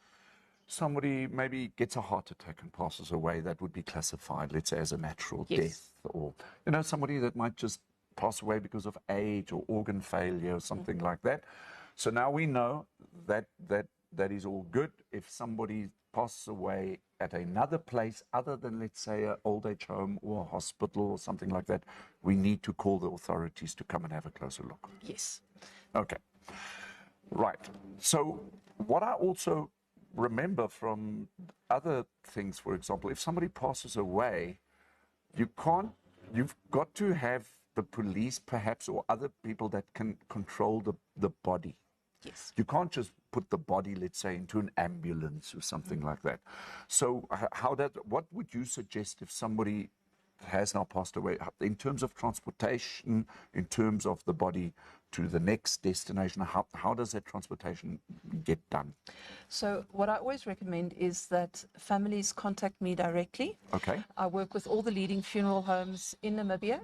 [SPEAKER 1] Somebody maybe gets a heart attack and passes away. That would be classified, let's say, as a natural death. Or, somebody that might just pass away because of age or organ failure or something like that. So now we know that is all good. If somebody passes away at another place other than, let's say, an old age home or a hospital or something like that, we need to call the authorities to come and have a closer look.
[SPEAKER 4] Yes.
[SPEAKER 1] Okay. Right. So what I also remember from other things, for example, if somebody passes away, you've got to have the police perhaps or other people that can control the body.
[SPEAKER 4] Yes.
[SPEAKER 1] You can't just put the body, let's say, into an ambulance or something like that. So what would you suggest if somebody has now passed away in terms of transportation, in terms of the body to the next destination? How does that transportation get done?
[SPEAKER 4] So what I always recommend is that families contact me directly.
[SPEAKER 1] Okay.
[SPEAKER 4] I work with all the leading funeral homes in Namibia,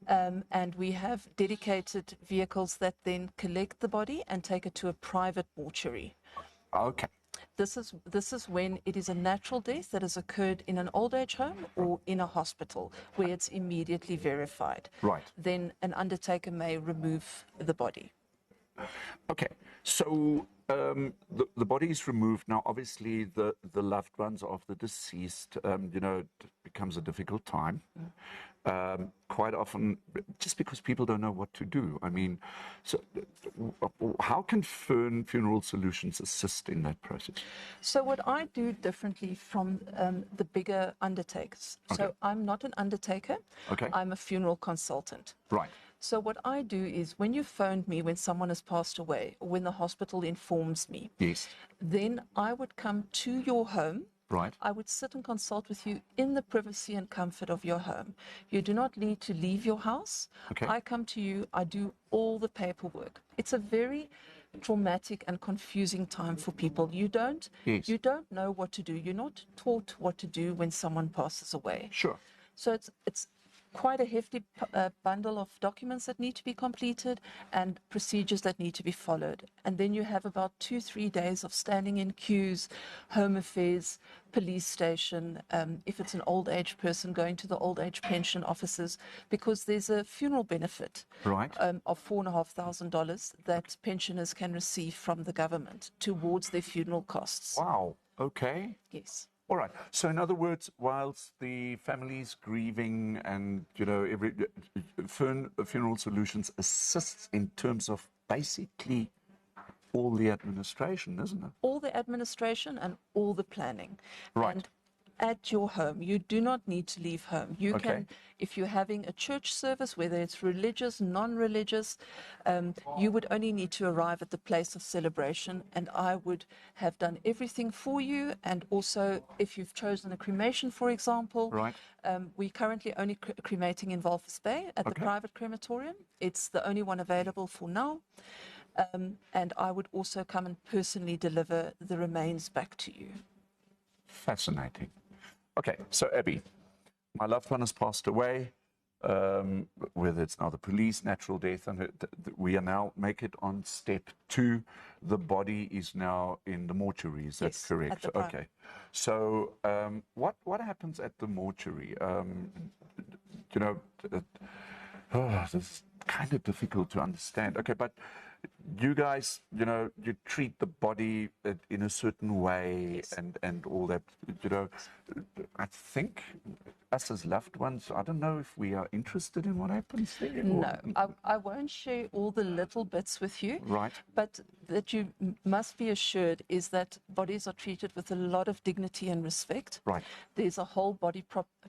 [SPEAKER 4] and we have dedicated vehicles that then collect the body and take it to a private mortuary.
[SPEAKER 1] Okay.
[SPEAKER 4] This is when it is a natural death that has occurred in an old age home or in a hospital where it's immediately verified.
[SPEAKER 1] Right.
[SPEAKER 4] Then an undertaker may remove the body.
[SPEAKER 1] Okay, so the body is removed. Now, obviously, the loved ones of the deceased, it becomes a difficult time. Quite often, just because people don't know what to do. I mean, so how can Fern Funeral Solutions assist in that process?
[SPEAKER 4] So what I do differently from the bigger undertakers.
[SPEAKER 1] Okay.
[SPEAKER 4] So I'm not an undertaker.
[SPEAKER 1] Okay.
[SPEAKER 4] I'm a funeral consultant.
[SPEAKER 1] Right.
[SPEAKER 4] So what I do is when you phoned me when someone has passed away or when the hospital informs me,
[SPEAKER 1] Yes.
[SPEAKER 4] then I would come to your home.
[SPEAKER 1] Right.
[SPEAKER 4] I would sit and consult with you in the privacy and comfort of your home. You do not need to leave your house.
[SPEAKER 1] Okay.
[SPEAKER 4] I come to you, I do all the paperwork. It's a very traumatic and confusing time for people. You don't know what to do. You're not taught what to do when someone passes away.
[SPEAKER 1] Sure.
[SPEAKER 4] So it's quite a hefty bundle of documents that need to be completed and procedures that need to be followed. And then you have about 2-3 days of standing in queues, home affairs, police station, if it's an old age person, going to the old age pension offices, because there's a funeral benefit
[SPEAKER 1] Right.
[SPEAKER 4] of $4,500 that pensioners can receive from the government towards their funeral costs.
[SPEAKER 1] Wow. Okay.
[SPEAKER 4] Yes.
[SPEAKER 1] All right. So in other words, whilst the family's grieving and, Fern Funeral Solutions assists in terms of basically all the administration, isn't it?
[SPEAKER 4] All the administration and all the planning.
[SPEAKER 1] Right.
[SPEAKER 4] And at your home, you do not need to leave home. You
[SPEAKER 1] Okay.
[SPEAKER 4] can, if you're having a church service, whether it's religious, non-religious, you would only need to arrive at the place of celebration, and I would have done everything for you. And also, if you've chosen a cremation, for example,
[SPEAKER 1] Right.
[SPEAKER 4] we're currently only cremating in Walvis Bay at the
[SPEAKER 1] Okay.
[SPEAKER 4] private crematorium. It's the only one available for now. And I would also come and personally deliver the remains back to you.
[SPEAKER 1] Fascinating. Okay, so Abby, my loved one has passed away, whether it's now the police, natural death, and we are now make it on step 2. The body is now in the mortuary, is that
[SPEAKER 4] Yes,
[SPEAKER 1] correct?
[SPEAKER 4] at the private.
[SPEAKER 1] Okay. So what happens at the mortuary? This is kind of difficult to understand. Okay, but you guys, you treat the body in a certain way.
[SPEAKER 4] Yes.
[SPEAKER 1] and all that, I think us as loved ones, I don't know if we are interested in what happens there.
[SPEAKER 4] No, I won't share all the little bits with you.
[SPEAKER 1] Right.
[SPEAKER 4] But that you must be assured is that bodies are treated with a lot of dignity and respect.
[SPEAKER 1] Right.
[SPEAKER 4] There's a whole body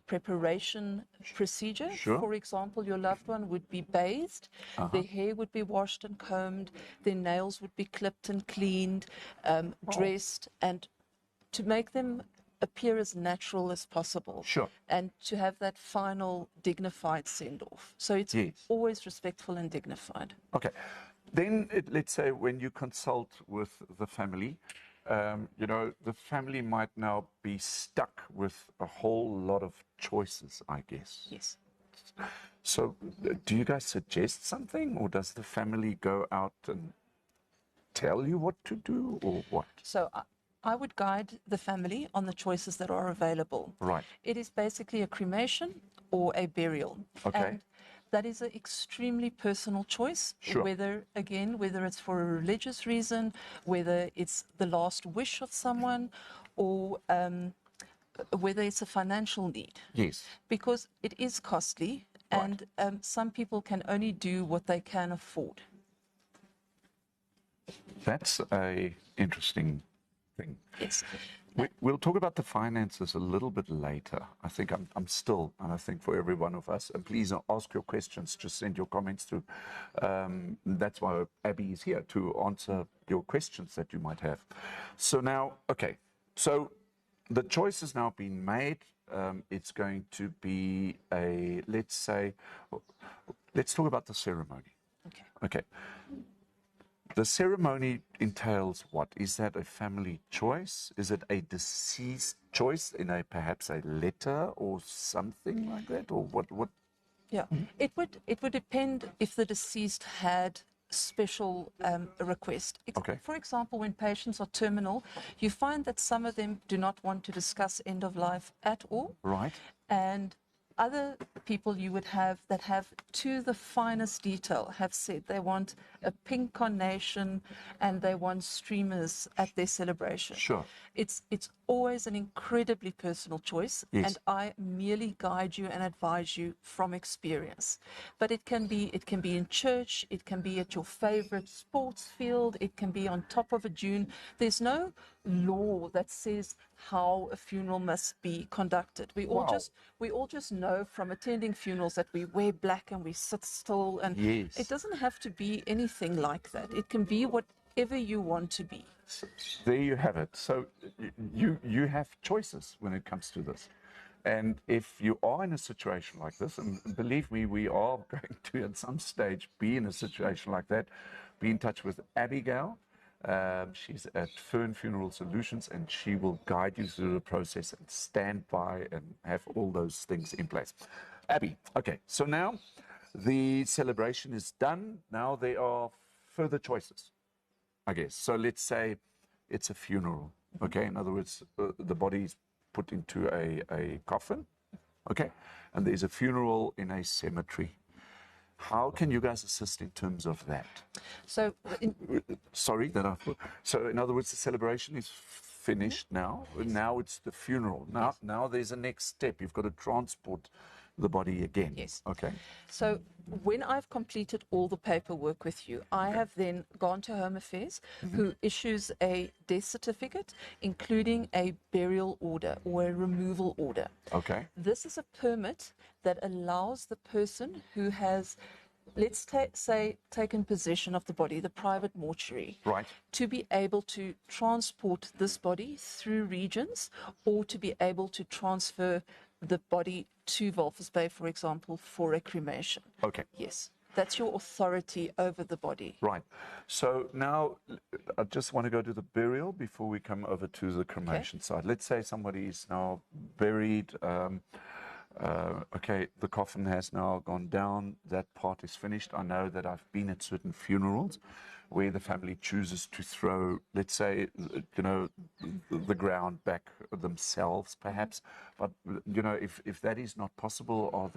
[SPEAKER 4] preparation procedure.
[SPEAKER 1] Sure.
[SPEAKER 4] For example, your loved one would be bathed, their hair would be washed and combed, their nails would be clipped and cleaned, dressed, and to make them appear as natural as possible.
[SPEAKER 1] Sure.
[SPEAKER 4] And to have that final dignified send-off. So it's
[SPEAKER 1] Yes.
[SPEAKER 4] always respectful and dignified.
[SPEAKER 1] Okay. Then let's say when you consult with the family, the family might now be stuck with a whole lot of choices, I guess.
[SPEAKER 4] Yes.
[SPEAKER 1] So do you guys suggest something, or does the family go out and tell you what to do, or what?
[SPEAKER 4] So I would guide the family on the choices that are available.
[SPEAKER 1] Right.
[SPEAKER 4] It is basically a cremation or a burial.
[SPEAKER 1] Okay.
[SPEAKER 4] And that is an extremely personal choice.
[SPEAKER 1] Sure.
[SPEAKER 4] Whether it's for a religious reason, whether it's the last wish of someone, or whether it's a financial need.
[SPEAKER 1] Yes.
[SPEAKER 4] Because it is costly,
[SPEAKER 1] Right.
[SPEAKER 4] and some people can only do what they can afford.
[SPEAKER 1] That's a interesting thing.
[SPEAKER 4] Yes.
[SPEAKER 1] We'll talk about the finances a little bit later. I think I'm still, and I think for every one of us, and please ask your questions, just send your comments through. That's why Abby is here, to answer your questions that you might have. So now, okay, so the choice has now been made. It's going to be let's talk about the ceremony.
[SPEAKER 4] Okay.
[SPEAKER 1] Okay. The ceremony entails what? Is that a family choice? Is it a deceased choice in perhaps a letter or something like that? Or what?
[SPEAKER 4] Yeah, it would depend if the deceased had special request.
[SPEAKER 1] Okay.
[SPEAKER 4] For example, when patients are terminal, you find that some of them do not want to discuss end of life at all.
[SPEAKER 1] Right.
[SPEAKER 4] And other people you would have that have, to the finest detail, have said they want a pink carnation and they want streamers at their celebration.
[SPEAKER 1] Sure.
[SPEAKER 4] It's always an incredibly personal choice,
[SPEAKER 1] Yes.
[SPEAKER 4] and I merely guide you and advise you from experience. But it can be in church, it can be at your favorite sports field, it can be on top of a dune. There's no law that says how a funeral must be conducted. We all just know from attending funerals that we wear black and we sit still, and
[SPEAKER 1] Yes.
[SPEAKER 4] it doesn't have to be anything like that. It can be whatever you want to be.
[SPEAKER 1] There you have it. So you have choices when it comes to this. And if you are in a situation like this, and believe me, we are going to at some stage be in a situation like that, be in touch with Abigail. She's at Fern Funeral Solutions, and she will guide you through the process and stand by and have all those things in place. Abby, okay, so now the celebration is done. Now there are further choices, I guess. So let's say it's a funeral, okay? In other words, the body is put into a coffin, okay? And there's a funeral in a cemetery. How can you guys assist in terms of that?
[SPEAKER 4] So
[SPEAKER 1] So in other words, the celebration is finished now. Now it's the funeral. Now there's a next step. You've got to transport the body again.
[SPEAKER 4] Yes.
[SPEAKER 1] Okay.
[SPEAKER 4] So when I've completed all the paperwork with you, I have then gone to Home Affairs, who issues a death certificate, including a burial order or a removal order.
[SPEAKER 1] Okay.
[SPEAKER 4] This is a permit that allows the person who has, let's say, taken possession of the body, the private mortuary,
[SPEAKER 1] Right.
[SPEAKER 4] to be able to transport this body through regions, or to be able to transfer the body to Walvis Bay, for example, for a cremation.
[SPEAKER 1] Okay.
[SPEAKER 4] Yes, that's your authority over the body.
[SPEAKER 1] Right. So now I just want to go to the burial before we come over to the cremation side. Let's say somebody is now buried. Okay, the coffin has now gone down. That part is finished. I know that I've been at certain funerals where the family chooses to throw, let's say, the ground back themselves, perhaps. But, if that is not possible,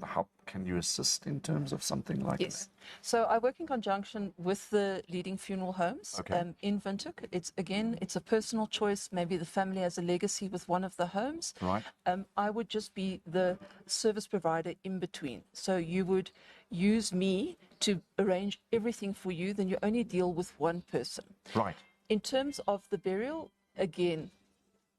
[SPEAKER 1] how can you assist in terms of something like that?
[SPEAKER 4] Yes. So I work in conjunction with the leading funeral homes
[SPEAKER 1] Okay.
[SPEAKER 4] in Windhoek. It's a personal choice. Maybe the family has a legacy with one of the homes.
[SPEAKER 1] Right.
[SPEAKER 4] I would just be the service provider in between. So you would use me to arrange everything for you. Then you only deal with one person.
[SPEAKER 1] Right.
[SPEAKER 4] In terms of the burial, again,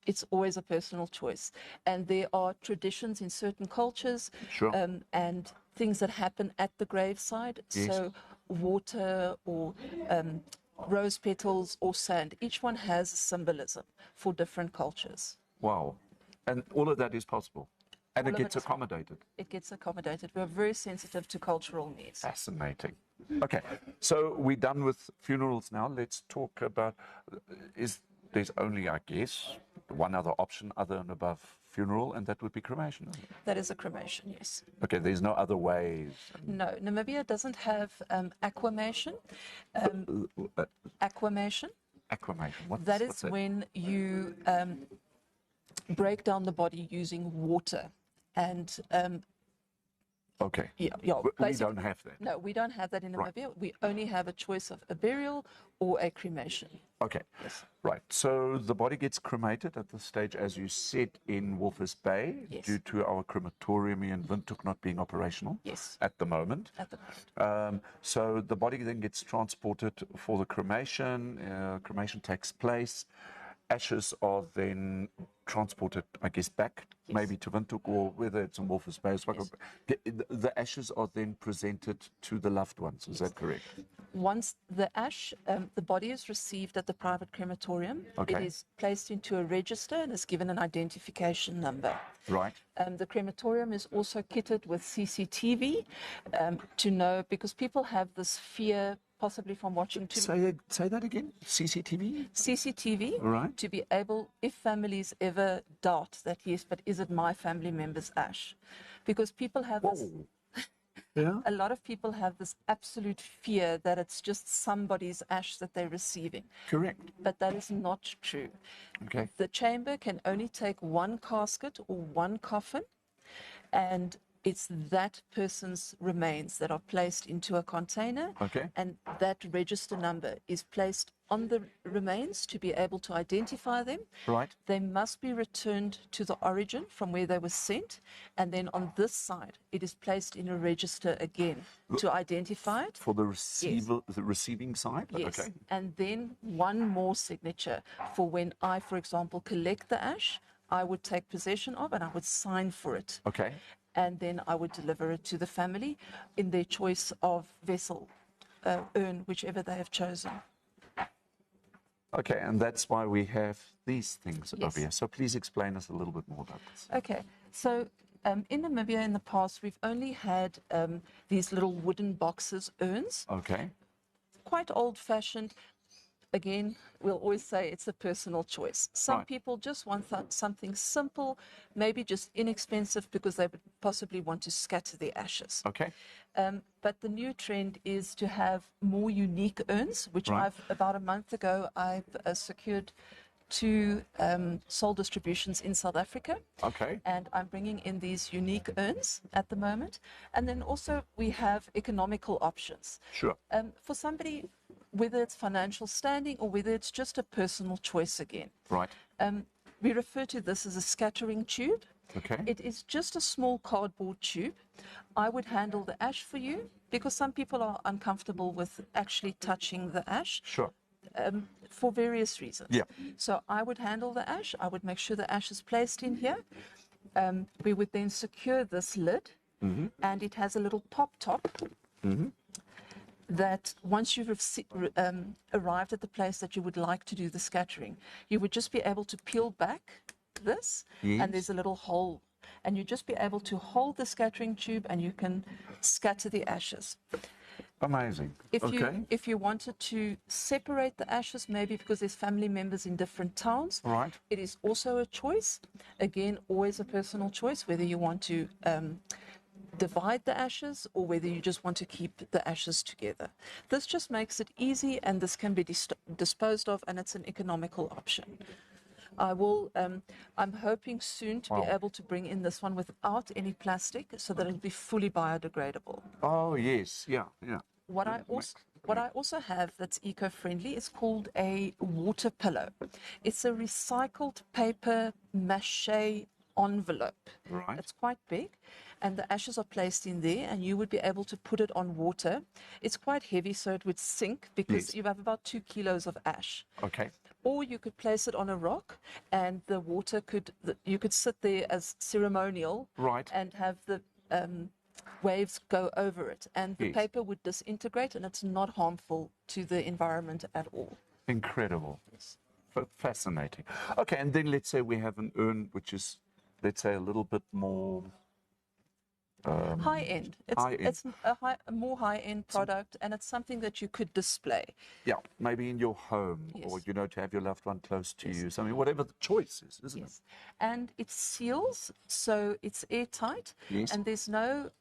[SPEAKER 4] it's always a personal choice. And there are traditions in certain cultures.
[SPEAKER 1] Sure.
[SPEAKER 4] And things that happen at the graveside.
[SPEAKER 1] Yes.
[SPEAKER 4] So water or rose petals or sand. Each one has a symbolism for different cultures.
[SPEAKER 1] Wow. And all of that is possible. And
[SPEAKER 4] All
[SPEAKER 1] it
[SPEAKER 4] of
[SPEAKER 1] gets
[SPEAKER 4] it is-
[SPEAKER 1] accommodated.
[SPEAKER 4] It gets accommodated. We're very sensitive to cultural needs.
[SPEAKER 1] Fascinating. Okay, so we're done with funerals now. Let's talk about, there's only, I guess, one other option other than above funeral, and that would be cremation. Isn't it?
[SPEAKER 4] That is a cremation, yes.
[SPEAKER 1] Okay, there's no other ways.
[SPEAKER 4] No, Namibia doesn't have aquamation. Aquamation.
[SPEAKER 1] Aquamation.
[SPEAKER 4] That
[SPEAKER 1] what's
[SPEAKER 4] is when you break down the body using water and
[SPEAKER 1] Okay.
[SPEAKER 4] Yeah,
[SPEAKER 1] We don't have that.
[SPEAKER 4] No, we don't have that in
[SPEAKER 1] Right.
[SPEAKER 4] Namibia. We only have a choice of a burial or a cremation.
[SPEAKER 1] Okay.
[SPEAKER 4] Yes.
[SPEAKER 1] Right. So the body gets cremated at this stage, as you said, in Walvis Bay,
[SPEAKER 4] Yes.
[SPEAKER 1] due to our crematorium in Windhoek not being operational
[SPEAKER 4] Yes.
[SPEAKER 1] at the moment.
[SPEAKER 4] At the moment.
[SPEAKER 1] So the body then gets transported for the cremation. Cremation takes place. Ashes are then transported, I guess, back,
[SPEAKER 4] Yes.
[SPEAKER 1] maybe to Windhoek, or whether it's in Walvis Bay. Yes. The ashes are then presented to the loved ones. Is that correct?
[SPEAKER 4] Once the the body is received at the private crematorium,
[SPEAKER 1] Okay.
[SPEAKER 4] it is placed into a register and is given an identification number.
[SPEAKER 1] Right.
[SPEAKER 4] The crematorium is also kitted with CCTV to know, because people have this fear, possibly from watching too
[SPEAKER 1] Say that again. CCTV?
[SPEAKER 4] CCTV,
[SPEAKER 1] Right.
[SPEAKER 4] to be able, if families ever doubt that, yes, but is it my family member's ash? Because people have this,
[SPEAKER 1] Yeah.
[SPEAKER 4] a lot of people have this absolute fear that it's just somebody's ash that they're receiving.
[SPEAKER 1] Correct.
[SPEAKER 4] But that is not true.
[SPEAKER 1] Okay.
[SPEAKER 4] The chamber can only take one casket or one coffin, and it's that person's remains that are placed into a container.
[SPEAKER 1] Okay.
[SPEAKER 4] And that register number is placed on the remains to be able to identify them.
[SPEAKER 1] Right.
[SPEAKER 4] They must be returned to the origin from where they were sent. And then on this side, it is placed in a register again to identify it.
[SPEAKER 1] For the receiver, the receiving side?
[SPEAKER 4] Yes.
[SPEAKER 1] Okay.
[SPEAKER 4] And then one more signature for when I, for example, collect the ash, I would take possession of and I would sign for it.
[SPEAKER 1] Okay.
[SPEAKER 4] And then I would deliver it to the family in their choice of vessel, urn, whichever they have chosen.
[SPEAKER 1] Okay, and that's why we have these things
[SPEAKER 4] Yes.
[SPEAKER 1] over here. So please explain us a little bit more about this.
[SPEAKER 4] Okay, so in Namibia in the past, we've only had these little wooden boxes, urns,
[SPEAKER 1] Okay.
[SPEAKER 4] quite old-fashioned. Again, we'll always say it's a personal choice. Some
[SPEAKER 1] Right.
[SPEAKER 4] people just want something simple, maybe just inexpensive, because they would possibly want to scatter the ashes.
[SPEAKER 1] Okay.
[SPEAKER 4] But the new trend is to have more unique urns, which
[SPEAKER 1] Right.
[SPEAKER 4] about a month ago, I've secured 2 sole distributions in South Africa.
[SPEAKER 1] Okay.
[SPEAKER 4] And I'm bringing in these unique urns at the moment. And then also we have economical options.
[SPEAKER 1] Sure.
[SPEAKER 4] For somebody, whether it's financial standing or whether it's just a personal choice again.
[SPEAKER 1] Right.
[SPEAKER 4] We refer to this as a scattering tube.
[SPEAKER 1] Okay.
[SPEAKER 4] It is just a small cardboard tube. I would handle the ash for you because some people are uncomfortable with actually touching the ash.
[SPEAKER 1] Sure.
[SPEAKER 4] For various reasons.
[SPEAKER 1] Yeah.
[SPEAKER 4] So I would handle the ash. I would make sure the ash is placed in here. We would then secure this lid, and it has a little pop top that once you've arrived at the place that you would like to do the scattering, you would just be able to peel back this,
[SPEAKER 1] Yes.
[SPEAKER 4] and there's a little hole. And you'd just be able to hold the scattering tube and you can scatter the ashes.
[SPEAKER 1] Amazing.
[SPEAKER 4] If you wanted to separate the ashes, maybe because there's family members in different towns,
[SPEAKER 1] Right.
[SPEAKER 4] it is also a choice. Again, always a personal choice, whether you want to divide the ashes or whether you just want to keep the ashes together. This just makes it easy, and this can be disposed of, and it's an economical option. I'm hoping soon to be able to bring in this one without any plastic, so that it'll be fully biodegradable.
[SPEAKER 1] Oh, yes. Yeah. Yeah.
[SPEAKER 4] What I also have that's eco-friendly is called a water pillow. It's a recycled paper mache envelope.
[SPEAKER 1] Right.
[SPEAKER 4] It's quite big, and the ashes are placed in there, and you would be able to put it on water. It's quite heavy, so it would sink because
[SPEAKER 1] Yes.
[SPEAKER 4] you have about 2 kilos of ash.
[SPEAKER 1] Okay.
[SPEAKER 4] Or you could place it on a rock, and the water you could sit there as ceremonial,
[SPEAKER 1] Right.
[SPEAKER 4] and have the waves go over it, and the
[SPEAKER 1] Yes.
[SPEAKER 4] paper would disintegrate, and it's not harmful to the environment at all.
[SPEAKER 1] Incredible. Fascinating. Okay, and then let's say we have an urn which is, let's say, a little bit more
[SPEAKER 4] High end.
[SPEAKER 1] high-end.
[SPEAKER 4] It's a more high end product, and it's something that you could display.
[SPEAKER 1] yeah, maybe in your home,
[SPEAKER 4] Yes.
[SPEAKER 1] or to have your loved one close to you. So, I mean, whatever the choice is, isn't
[SPEAKER 4] Yes, and it seals, so it's airtight,
[SPEAKER 1] Yes.
[SPEAKER 4] and there's no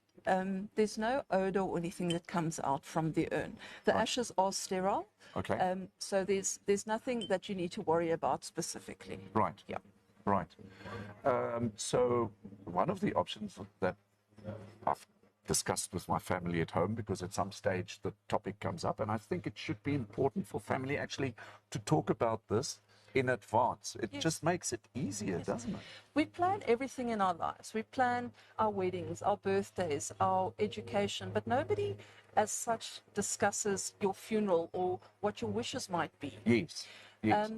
[SPEAKER 4] odor or anything that comes out from the urn. The ashes are sterile.
[SPEAKER 1] Okay.
[SPEAKER 4] So there's nothing that you need to worry about specifically.
[SPEAKER 1] Right.
[SPEAKER 4] Yeah.
[SPEAKER 1] Right. So one of the options that I've discussed with my family at home, because at some stage the topic comes up, and I think it should be important for family actually to talk about this in advance. It just makes it easier, doesn't it?
[SPEAKER 4] We plan everything in our lives. We plan our weddings, our birthdays, our education, but nobody as such discusses your funeral or what your wishes might be.
[SPEAKER 1] Yes. Yes.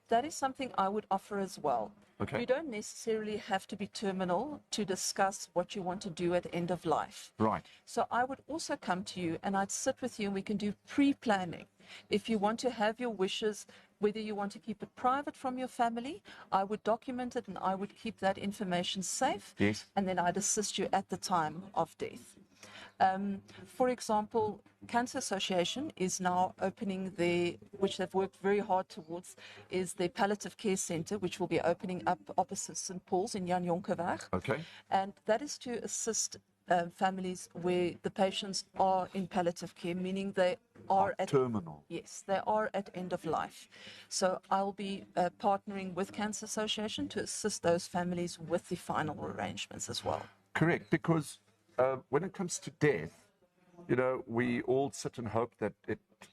[SPEAKER 4] That is something I would offer as well.
[SPEAKER 1] Okay.
[SPEAKER 4] You don't necessarily have to be terminal to discuss what you want to do at the end of life.
[SPEAKER 1] Right.
[SPEAKER 4] So I would also come to you and I'd sit with you and we can do pre-planning. If you want to have your wishes, whether you want to keep it private from your family, I would document it and I would keep that information safe.
[SPEAKER 1] Yes.
[SPEAKER 4] And then I'd assist you at the time of death. For example, Cancer Association is now opening which they've worked very hard towards, is the Palliative Care Centre, which will be opening up opposite St. Paul's in Jan Jonkerweg.
[SPEAKER 1] Okay.
[SPEAKER 4] And that is to assist families where the patients are in palliative care, meaning they are at
[SPEAKER 1] terminal.
[SPEAKER 4] Yes, they are at end of life. So I'll be partnering with Cancer Association to assist those families with the final arrangements as well.
[SPEAKER 1] Correct, because when it comes to death, you know, we all sit and hope that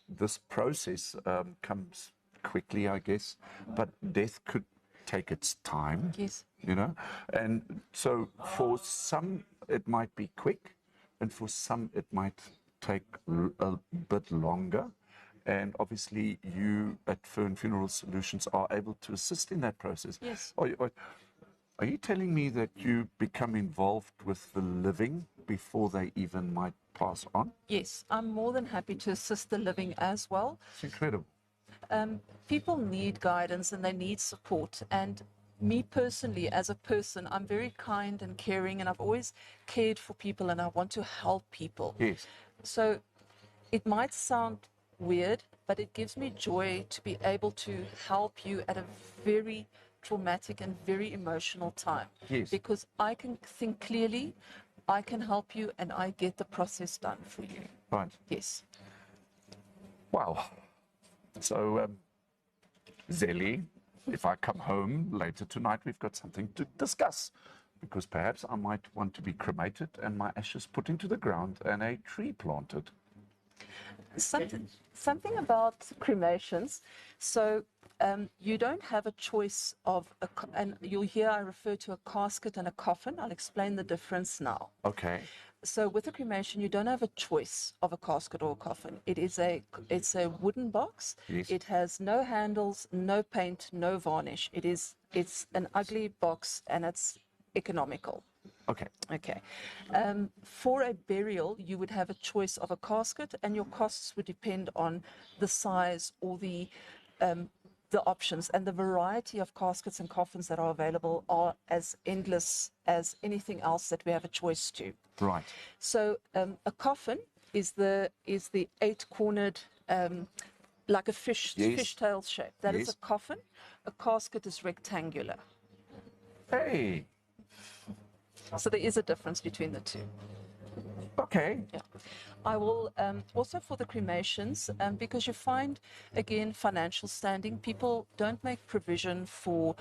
[SPEAKER 1] this process comes quickly, I guess, but death could take its time.
[SPEAKER 4] Yes.
[SPEAKER 1] You know, and so for some it might be quick, and for some it might take a bit longer. And obviously, you at Fern Funeral Solutions are able to assist in that process.
[SPEAKER 4] Yes.
[SPEAKER 1] Are you telling me that you become involved with the living before they even might pass on?
[SPEAKER 4] Yes, I'm more than happy to assist the living as well.
[SPEAKER 1] It's incredible.
[SPEAKER 4] People need guidance and they need support. And me personally, as a person, I'm very kind and caring, and I've always cared for people and I want to help people.
[SPEAKER 1] Yes.
[SPEAKER 4] So it might sound weird, but it gives me joy to be able to help you at a very traumatic and very emotional time.
[SPEAKER 1] Yes.
[SPEAKER 4] Because I can think clearly, I can help you, and I get the process done for you.
[SPEAKER 1] Right.
[SPEAKER 4] Yes.
[SPEAKER 1] Wow. So, Zelly, if I come home later tonight, we've got something to discuss, because perhaps I might want to be cremated and my ashes put into the ground and a tree planted.
[SPEAKER 4] Something about cremations. So you don't have a choice of, and you'll hear I refer to a casket and a coffin. I'll explain the difference now.
[SPEAKER 1] Okay.
[SPEAKER 4] So with a cremation, you don't have a choice of a casket or a coffin. It's a wooden box.
[SPEAKER 1] Yes.
[SPEAKER 4] It has no handles, no paint, no varnish. It's an ugly box and it's economical.
[SPEAKER 1] Okay.
[SPEAKER 4] Okay. For a burial, you would have a choice of a casket, and your costs would depend on the size or the options, and the variety of caskets and coffins that are available are as endless as anything else that we have a choice to.
[SPEAKER 1] Right.
[SPEAKER 4] So a coffin is the 8-cornered, like a fishtail shape. That is a coffin. A casket is rectangular.
[SPEAKER 1] Hey.
[SPEAKER 4] So there is a difference between the two.
[SPEAKER 1] Okay.
[SPEAKER 4] Yeah. I will also for the cremations, because you find, again, financial standing, people don't make provision for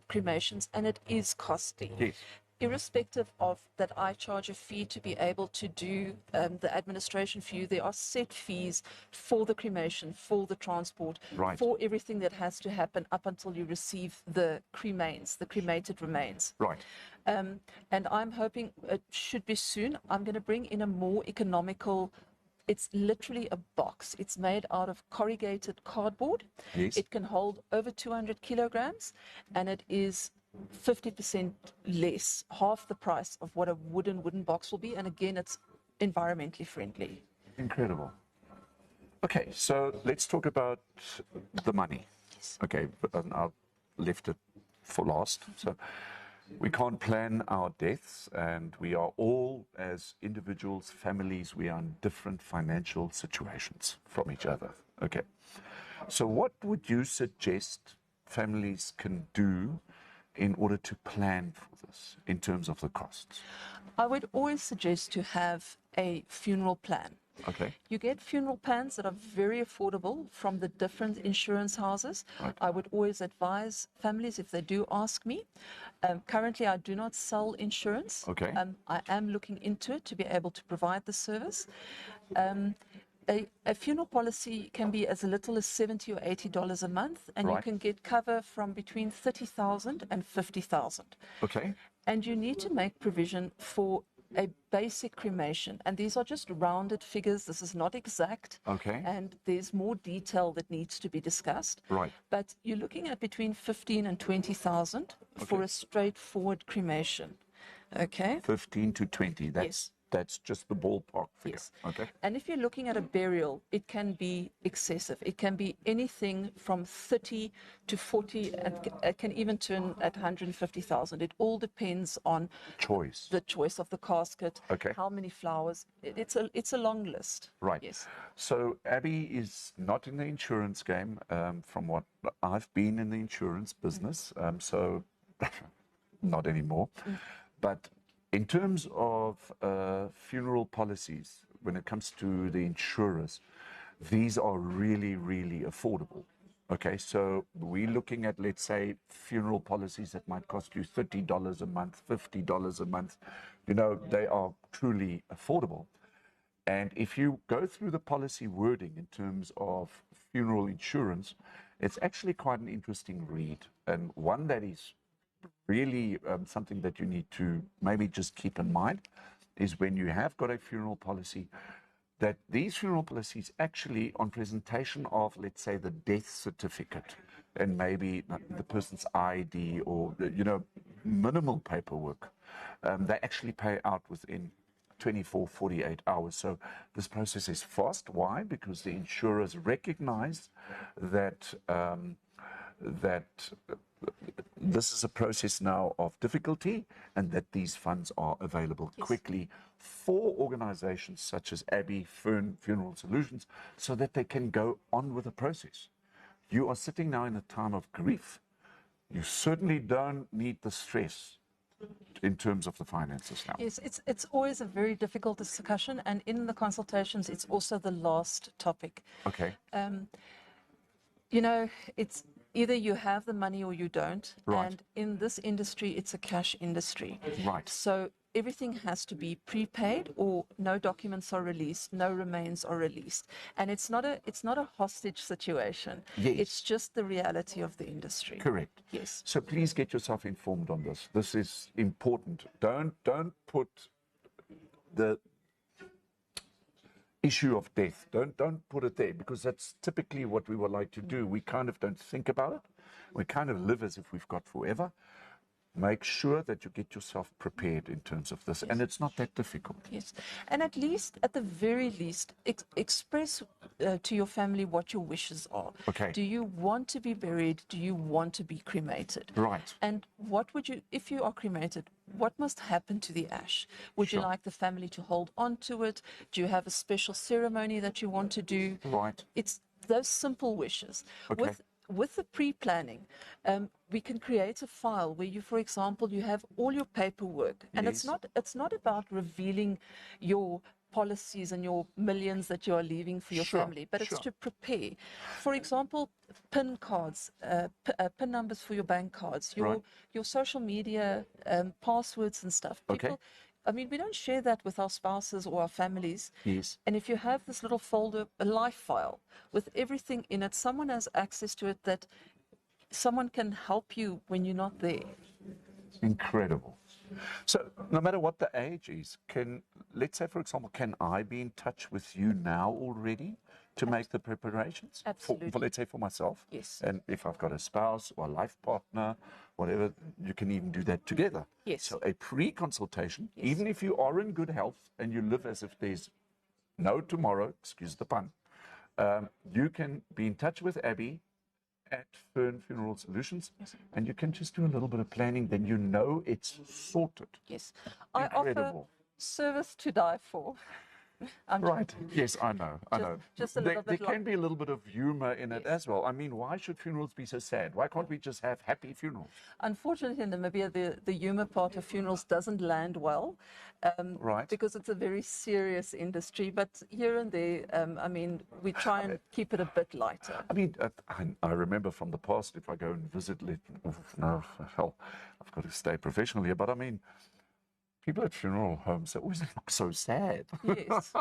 [SPEAKER 4] cremations, and it is costly.
[SPEAKER 1] Yes.
[SPEAKER 4] Irrespective of that, I charge a fee to be able to do the administration for you. There are set fees for the cremation, for the transport,
[SPEAKER 1] Right.
[SPEAKER 4] for everything that has to happen up until you receive the cremains, the cremated remains.
[SPEAKER 1] Right.
[SPEAKER 4] And I'm hoping it should be soon. I'm going to bring in a more economical. It's literally a box. It's made out of corrugated cardboard.
[SPEAKER 1] Yes.
[SPEAKER 4] It can hold over 200 kilograms, and it is 50% less, half the price of what a wooden box will be. And again, it's environmentally friendly.
[SPEAKER 1] Incredible. Okay, so let's talk about the money.
[SPEAKER 4] Yes.
[SPEAKER 1] Okay, but I've left it for last. So we can't plan our deaths, and we are all, as individuals, families, we are in different financial situations from each other. Okay. So what would you suggest families can do in order to plan for this in terms of the costs?
[SPEAKER 4] I would always suggest to have a funeral plan.
[SPEAKER 1] Okay.
[SPEAKER 4] You get funeral plans that are very affordable from the different insurance houses.
[SPEAKER 1] Right.
[SPEAKER 4] I would always advise families if they do ask me. Currently, I do not sell insurance.
[SPEAKER 1] Okay.
[SPEAKER 4] I am looking into it to be able to provide the service. A funeral policy can be as little as $70 or $80 a month, and you
[SPEAKER 1] Right.
[SPEAKER 4] can get cover from between 30,000 and 50,000.
[SPEAKER 1] Okay.
[SPEAKER 4] And you need to make provision for a basic cremation. And these are just rounded figures. This is not exact.
[SPEAKER 1] Okay.
[SPEAKER 4] And there's more detail that needs to be discussed.
[SPEAKER 1] Right.
[SPEAKER 4] But you're looking at between 15 and 20,000 for
[SPEAKER 1] Okay.
[SPEAKER 4] a straightforward cremation. Okay?
[SPEAKER 1] 15 to 20. That's just the ballpark figure.
[SPEAKER 4] Yes.
[SPEAKER 1] Okay.
[SPEAKER 4] And if you're looking at a burial, it can be excessive. It can be anything from 30 to 40, and it can even turn at 150,000. It all depends on
[SPEAKER 1] Choice.
[SPEAKER 4] the choice of the casket,
[SPEAKER 1] Okay.
[SPEAKER 4] how many flowers. It's a long list.
[SPEAKER 1] Right.
[SPEAKER 4] Yes.
[SPEAKER 1] So Abby is not in the insurance game. From what I've been in the insurance business, so not anymore. But in terms of funeral policies, when it comes to the insurers, these are really, really affordable. Okay, so we're looking at, let's say, funeral policies that might cost you $30 a month, $50 a month. You know, they are truly affordable. And if you go through the policy wording in terms of funeral insurance, it's actually quite an interesting read, and one that is really something that you need to maybe just keep in mind is when you have got a funeral policy, that these funeral policies actually, on presentation of, let's say, the death certificate and maybe the person's ID or, you know, minimal paperwork, they actually pay out within 24, 48 hours. So this process is fast. Why? Because the insurers recognize that this is a process now of difficulty, and that these funds are available quickly for organizations such as Abby, Fern Funeral Solutions, so that they can go on with the process. You are sitting now in a time of grief. You certainly don't need the stress in terms of the finances now.
[SPEAKER 4] Yes, it's always a very difficult discussion, and in the consultations, it's also the last topic.
[SPEAKER 1] Okay.
[SPEAKER 4] You know, it's either you have the money or you don't.
[SPEAKER 1] Right.
[SPEAKER 4] And in this industry, it's a cash industry.
[SPEAKER 1] Right.
[SPEAKER 4] So everything has to be prepaid, or no documents are released, no remains are released. And it's not a hostage situation.
[SPEAKER 1] Yes.
[SPEAKER 4] It's just the reality of the industry.
[SPEAKER 1] Correct.
[SPEAKER 4] Yes.
[SPEAKER 1] So please get yourself informed on this. This is important. Don't put the issue of death. Don't put it there, because that's typically what we would like to do. We kind of don't think about it. We kind of live as if we've got forever. Make sure that you get yourself prepared in terms of this, and it's not that difficult.
[SPEAKER 4] Yes, and at the very least, express to your family what your wishes are.
[SPEAKER 1] Okay.
[SPEAKER 4] Do you want to be buried? Do you want to be cremated?
[SPEAKER 1] Right.
[SPEAKER 4] And what would you, if you are cremated, what must happen to the ash? Would you
[SPEAKER 1] Sure.
[SPEAKER 4] like the family to hold on to it? Do you have a special ceremony that you want to do?
[SPEAKER 1] Right.
[SPEAKER 4] It's those simple wishes.
[SPEAKER 1] Okay.
[SPEAKER 4] With the pre-planning, we can create a file where you, for example, you have all your paperwork, and
[SPEAKER 1] Yes.
[SPEAKER 4] it's not about revealing your policies and your millions that you are leaving for your
[SPEAKER 1] Sure,
[SPEAKER 4] family, but it's
[SPEAKER 1] sure.
[SPEAKER 4] to prepare. For example, PIN cards, PIN numbers for your bank cards,
[SPEAKER 1] Right.
[SPEAKER 4] your social media passwords and stuff.
[SPEAKER 1] Okay.
[SPEAKER 4] I mean, we don't share that with our spouses or our families.
[SPEAKER 1] Yes.
[SPEAKER 4] And if you have this little folder, a life file with everything in it, someone has access to it, that someone can help you when you're not there.
[SPEAKER 1] Incredible. So no matter what the age is, let's say, for example, can I be in touch with you now already to make the preparations?
[SPEAKER 4] Absolutely.
[SPEAKER 1] For let's say, for myself.
[SPEAKER 4] Yes.
[SPEAKER 1] And if I've got a spouse or a life partner, whatever, you can even do that together.
[SPEAKER 4] Yes.
[SPEAKER 1] So a pre-consultation, even if you are in good health and you live as if there's no tomorrow, excuse the pun, you can be in touch with Abby at Fern Funeral Solutions, and you can just do a little bit of planning, then you know it's sorted.
[SPEAKER 4] Yes. I offer
[SPEAKER 1] Incredible.
[SPEAKER 4] service to die for.
[SPEAKER 1] Right. Yes, I know. I know.
[SPEAKER 4] Just a little
[SPEAKER 1] There
[SPEAKER 4] bit
[SPEAKER 1] can be a little bit of humor in it as well. I mean, why should funerals be so sad? Why can't we just have happy funerals?
[SPEAKER 4] Unfortunately, in Namibia, the humor part of funerals doesn't land well,
[SPEAKER 1] Right.
[SPEAKER 4] because it's a very serious industry. But here and there, I mean, we try and keep it a bit lighter.
[SPEAKER 1] I mean, I remember from the past, if I go and visit, no, hell, I've got to stay professional here, but I mean, people at funeral homes, they always look so sad.
[SPEAKER 4] Yes.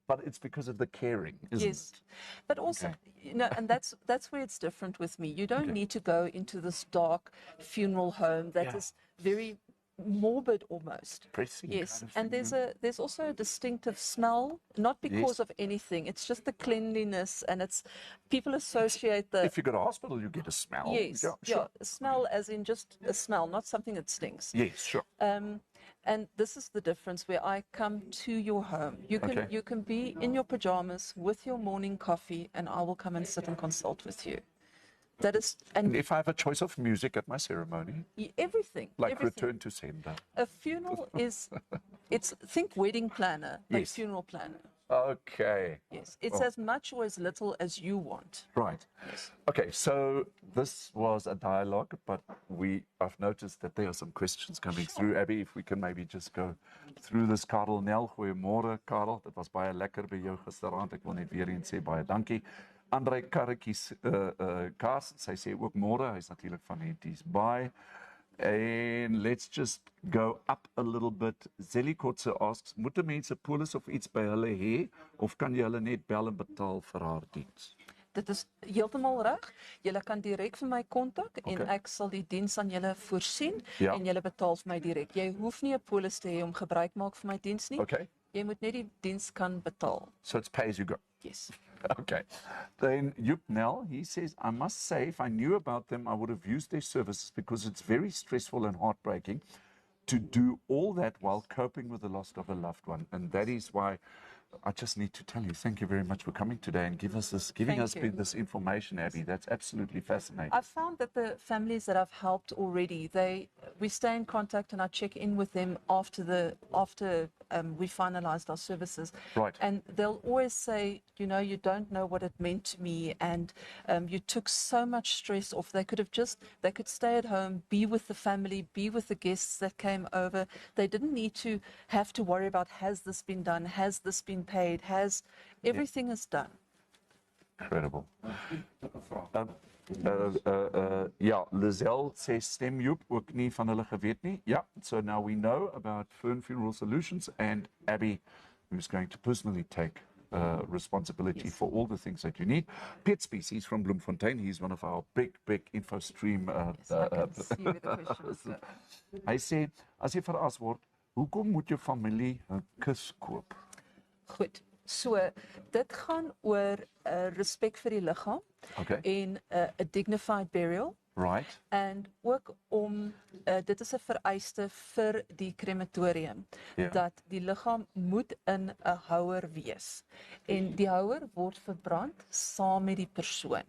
[SPEAKER 1] But it's because of the caring, isn't
[SPEAKER 4] Yes,
[SPEAKER 1] it?
[SPEAKER 4] but also, and that's where it's different with me. You don't need to go into this dark funeral home that is very morbid almost.
[SPEAKER 1] Depressing
[SPEAKER 4] Yes,
[SPEAKER 1] kind of
[SPEAKER 4] and
[SPEAKER 1] thing,
[SPEAKER 4] there's also a distinctive smell, not because of anything. It's just the cleanliness, and it's people associate the
[SPEAKER 1] If you go to hospital, you get a smell.
[SPEAKER 4] yes,
[SPEAKER 1] Yeah, sure.
[SPEAKER 4] a smell as in just a smell, not something that stinks.
[SPEAKER 1] Yes, sure.
[SPEAKER 4] And this is the difference where I come to your home. You can be in your pajamas with your morning coffee, and I will come and sit and consult with you. That is,
[SPEAKER 1] And if I have a choice of music at my ceremony,
[SPEAKER 4] everything.
[SPEAKER 1] like
[SPEAKER 4] everything.
[SPEAKER 1] Return to Sender.
[SPEAKER 4] A funeral think wedding planner, but
[SPEAKER 1] Yes.
[SPEAKER 4] funeral planner.
[SPEAKER 1] Okay.
[SPEAKER 4] Yes, it's as much or as little as you want.
[SPEAKER 1] Right.
[SPEAKER 4] Yes.
[SPEAKER 1] Okay, so this was a dialogue, but I've noticed that there are some questions coming through. Abby, if we can maybe just go through this. Karel Nel, goeiemôre Karel. Dit was baie lekker by jou gisteraand. Ek wil net weer eens sê baie dankie. Andre Karretjies Kaas, sy sê ook môre. Hy's natuurlik van Henties Bay. And let's just go up a little bit. Zelly Kotse asks, moet mense polis of iets by hulle hê of kan jy hulle net bel en betaal vir haar diens?
[SPEAKER 4] Dit is heeltemal reg. Julle kan direk vir my kontak en ek sal die diens aan julle voorsien en julle betaal vir my direk. Jy hoef nie 'n polis te hê om gebruik maak van my diens nie.
[SPEAKER 1] Okay.
[SPEAKER 4] Jy moet net die diens kan betaal.
[SPEAKER 1] So it's pay as you go.
[SPEAKER 4] Yes.
[SPEAKER 1] Okay. Then Joop Nel, he says, I must say, if I knew about them, I would have used their services because it's very stressful and heartbreaking to do all that while coping with the loss of a loved one. And that is why I just need to tell you, thank you very much for coming today and giving us this information, Abby. That's absolutely fascinating.
[SPEAKER 4] I've found that the families that I've helped already, we stay in contact and I check in with them after we finalized our services.
[SPEAKER 1] Right.
[SPEAKER 4] And they'll always say, you don't know what it meant to me, and you took so much stress off. They could stay at home, be with the family, be with the guests that came over. They didn't need to have to worry about, has this been done? Has this been paid? Everything is done.
[SPEAKER 1] Incredible. Lizelle sê stem Joep ook nie van hulle geweet nie. Yeah, so now we know about Fern Funeral Solutions and Abby, who's going to personally take responsibility for all the things that you need. Piet Spies, he's from Bloemfontein. He's one of our big InfoStream. Hy sê, as jy veras word, hoekom moet jou familie 'n kus koop?
[SPEAKER 4] Goed. So, dit gaan oor respek vir die liggaam en 'n dignified burial.
[SPEAKER 1] Right.
[SPEAKER 4] En ook om dit is 'n vereiste vir die krematorium dat die liggaam moet in 'n houer wees. En die houer word verbrand saam met die persoon.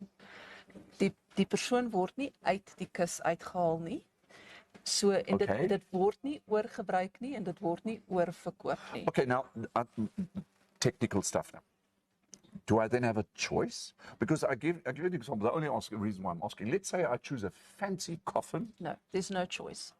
[SPEAKER 4] Die persoon word nie uit die kus uitgehaal nie. So en dit word nie oorgebruik nie en dit word nie oorverkoop nie.
[SPEAKER 1] Okay, now technical stuff now. Do I then have a choice? Because I give you an example. The only reason why I'm asking, let's say I choose a fancy coffin.
[SPEAKER 4] No, there's no choice.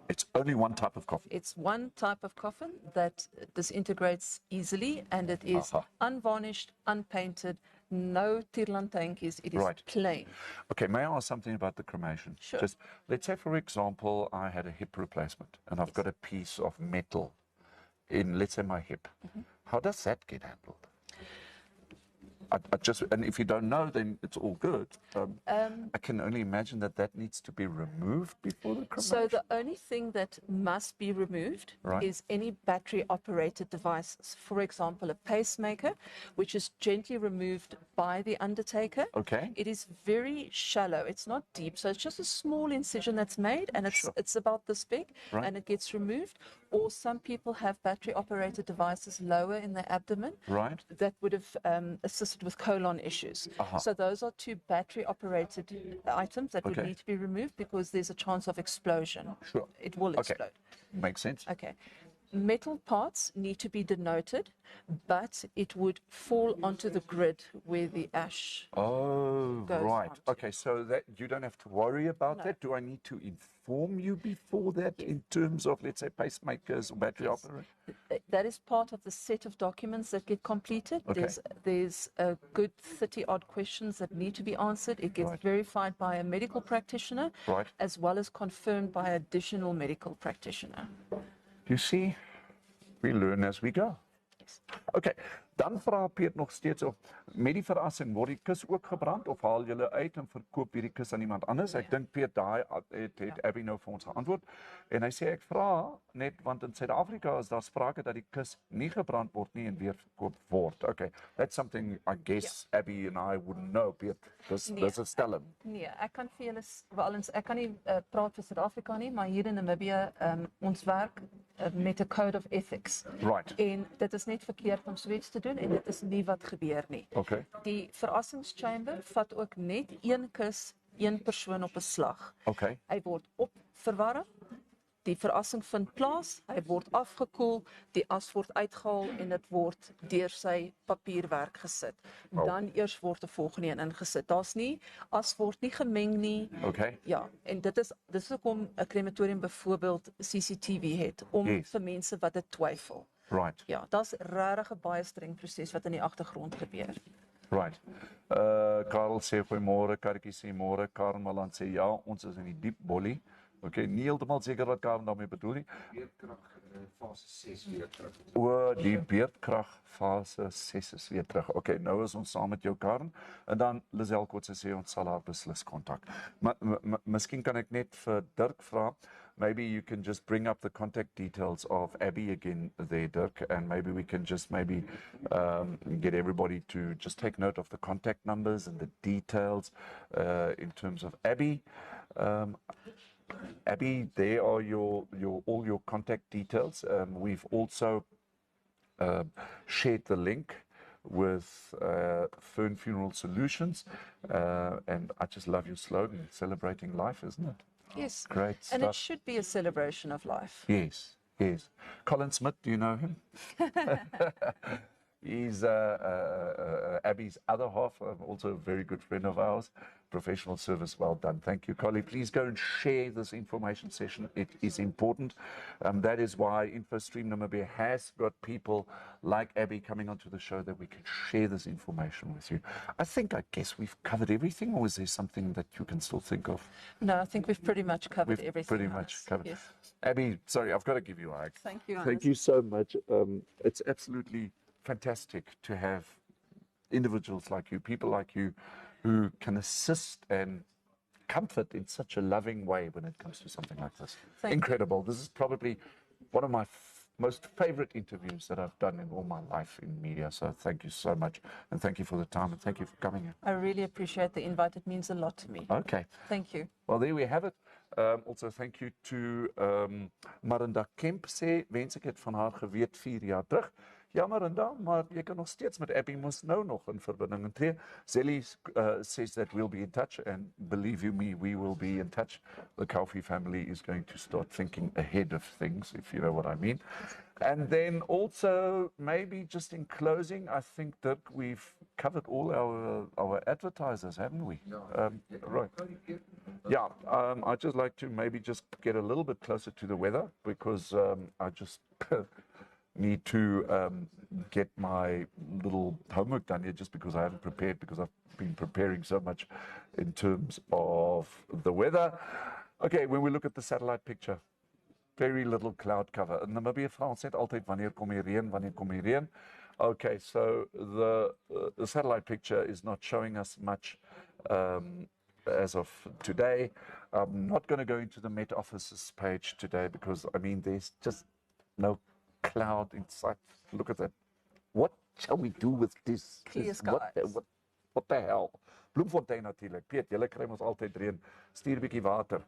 [SPEAKER 1] It's only one type of coffin.
[SPEAKER 4] It's one type of coffin that disintegrates easily, and it is unvarnished, unpainted, no tirlantainkies. It is plain.
[SPEAKER 1] Okay, may I ask something about the cremation?
[SPEAKER 4] Sure.
[SPEAKER 1] Just, let's say, for example, I had a hip replacement, and I've got a piece of metal in, let's say, my hip. How does that get handled? And if you don't know, then it's all good. I can only imagine that needs to be removed before the cremation.
[SPEAKER 4] So the only thing that must be removed is any battery-operated devices. For example, a pacemaker, which is gently removed by the undertaker.
[SPEAKER 1] Okay.
[SPEAKER 4] It is very shallow. It's not deep, so it's just a small incision that's made, and it's about this big, and it gets removed. Or some people have battery-operated devices lower in the abdomen that would have assisted with colon issues. So those are two battery-operated items that would need to be removed because there's a chance of explosion.
[SPEAKER 1] Sure.
[SPEAKER 4] It will explode.
[SPEAKER 1] Makes sense.
[SPEAKER 4] Okay. metal parts need to be denoted, but it would fall onto the grid where the ash
[SPEAKER 1] Oh,
[SPEAKER 4] goes
[SPEAKER 1] right.
[SPEAKER 4] onto.
[SPEAKER 1] Okay, so that you don't have to worry about that. Do I need to inform you before that in terms of, let's say, pacemakers or battery operators?
[SPEAKER 4] That is part of the set of documents that get completed.
[SPEAKER 1] Okay.
[SPEAKER 4] There's a good 30-odd questions that need to be answered. It gets verified by a medical practitioner, as well as confirmed by an additional medical practitioner.
[SPEAKER 1] You see, we learn as we go.
[SPEAKER 4] Yes.
[SPEAKER 1] Okay, dan vra Piet nog steeds of met die verrassing word die kus ook gebrand of haal julle uit en verkoop hierdie kus aan iemand anders? Ek dink Piet daai het Abby nou vir ons geantwoord. En hy sê ek vra net want in Suid-Afrika is daar sprake dat die kus nie gebrand word nie en weer verkoop word. Okay, that's something I guess Abby and I wouldn't know, Piet. Dis is stelling.
[SPEAKER 4] Nee, ek kan vir julle walens ek kan nie praat vir Suid-Afrika nie, maar hier in Namibia ons werk met 'n code of ethics.
[SPEAKER 1] Right.
[SPEAKER 4] En dit is net verkeerd om so iets te doen en dit is nie wat gebeur nie.
[SPEAKER 1] Okay.
[SPEAKER 4] Die verrassingschamber vat ook net een kus, een persoon op 'n slag.
[SPEAKER 1] Okay.
[SPEAKER 4] Hy word opverwarm. Die verrassing vind plaas, hy word afgekoel, die as word uitgehaal en dit word deur sy papierwerk gesit. Dan eers word 'n volgende een ingesit. Daar's nie as word nie gemeng nie.
[SPEAKER 1] Okay.
[SPEAKER 4] Ja, en dis hoekom 'n krematorium byvoorbeeld CCTV het om vir mense wat dit twyfel.
[SPEAKER 1] Right.
[SPEAKER 4] Ja, daar's regtig 'n baie streng proses wat in die agtergrond gebeur.
[SPEAKER 1] Right. Karel sê goeiemôre, Karretjie sê môre, Karen Malan sê ja, ons is in die diep bollie. Okay, nie heeltemal seker wat Karen daarmee bedoel nie.
[SPEAKER 2] Beerdkrag fase 6 weer terug.
[SPEAKER 1] O, die beerdkrag fase 6 is weer terug. Okay, nou is ons saam met jou Karen en dan Lisel Kotse sê ons sal haar beslis kontak. Maar miskien kan ek net vir Dirk vra. Maybe you can just bring up the contact details of Abby again there, Dirk, and maybe we can just get everybody to just take note of the contact numbers and the details in terms of Abby. Abby, there are all your contact details. We've also shared the link with Fern Funeral Solutions, and I just love your slogan, celebrating life, isn't it?
[SPEAKER 4] Yes.
[SPEAKER 1] Great stuff.
[SPEAKER 4] And it should be a celebration of life.
[SPEAKER 1] Yes, yes. Colin Smith, do you know him? He's Abby's other half, also a very good friend of ours. Professional service, well done. Thank you, Collie. Please go and share this information session. It is important. That is why InfoStream Namibia has got people like Abby coming onto the show that we can share this information with you. I guess we've covered everything, or is there something that you can still think of?
[SPEAKER 4] No, I think we've pretty much covered everything.
[SPEAKER 1] Pretty much covered.
[SPEAKER 4] Yes.
[SPEAKER 1] Abby, sorry, I've got to give you a hug.
[SPEAKER 4] Thank you,
[SPEAKER 1] Thank you so much. It's absolutely fantastic to have individuals like you, people like you, who can assist and comfort in such a loving way when it comes to something like this. Incredible. This is probably one of my most favorite interviews that I've done in all my life in media. So thank you so much. And thank you for the time and thank you for coming in.
[SPEAKER 4] I really appreciate the invite. It means a lot to me.
[SPEAKER 1] Okay.
[SPEAKER 4] Thank you.
[SPEAKER 1] Well, there we have it. Also thank you to Marinda Kemp sê, wens ek het van haar geweet 4 jaar terug. Ja, Marinda, maar jy kan nog steeds met Abby mos nou nog in verbinding tree. Zelly says that we'll be in touch, and believe you me, we will be in touch. The Kaufeee family is going to start thinking ahead of things, if you know what I mean. And then also, maybe just in closing, I think, Dirk, we've covered all our advertisers, haven't we? Right. Yeah, I'd just like to maybe just get a little bit closer to the weather, because I just need to get my little homework done here, just because I haven't prepared, because I've been preparing so much in terms of the weather. Okay, when we look at the satellite picture, very little cloud cover. In Namibia, vra ons net altyd wanneer kom die reën, wanneer kom die reën. Okay, so the satellite picture is not showing us much as of today. I'm not going to go into the Met Office's page today because, I mean, there's just no cloud in sight. Look at that. What shall we do with this?
[SPEAKER 4] Clear skies.
[SPEAKER 1] What the hell? Bloemfontein natuurlik. Piet, julle kry ons altyd reën. Stuur 'n bietjie water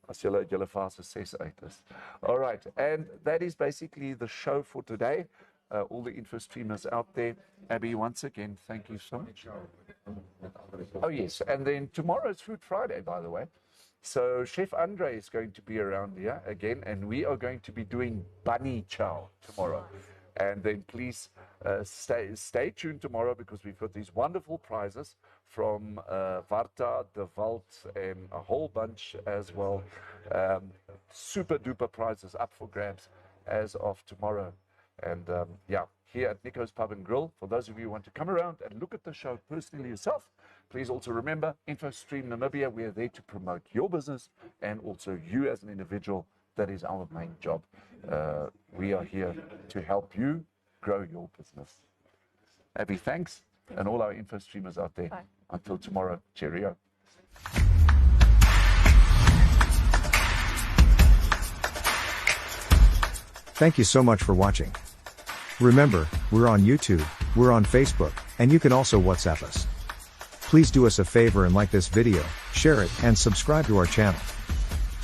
[SPEAKER 1] as julle uit julle fase 6 uit is. All right, and that is basically the show for today. All the info streamers out there. Abby, once again, thank you so much. Oh yes, and then tomorrow's Food Friday, by the way. So Chef Andre is going to be around here again, and we are going to be doing bunny chow tomorrow. And then please stay tuned tomorrow, because we've got these wonderful prizes from Varta, De Walt, and a whole bunch as well. Super duper prizes up for grabs as of tomorrow. And yeah, here at Nico's Pub and Grill, for those of you who want to come around and look at the show personally yourself, please also remember InfoStream Namibia. We are there to promote your business and also you as an individual. That is our main job. We are here to help you grow your business. Abby, thanks. And all our InfoStreamers out there.
[SPEAKER 4] Bye.
[SPEAKER 1] Until tomorrow, cheerio.
[SPEAKER 5] Thank you so much for watching. Remember, we're on YouTube, we're on Facebook, and you can also WhatsApp us. Please do us a favor and like this video, share it, and subscribe to our channel.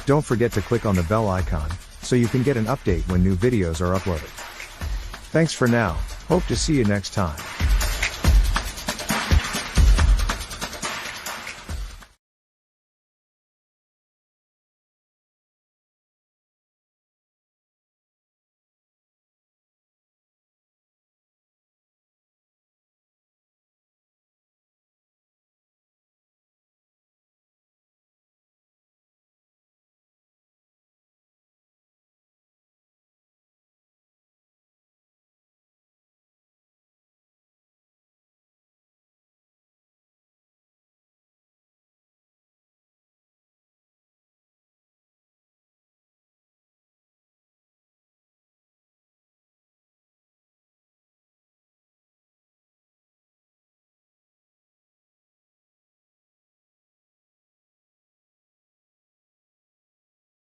[SPEAKER 5] Don't forget to click on the bell icon, so you can get an update when new videos are uploaded. Thanks for now, hope to see you next time.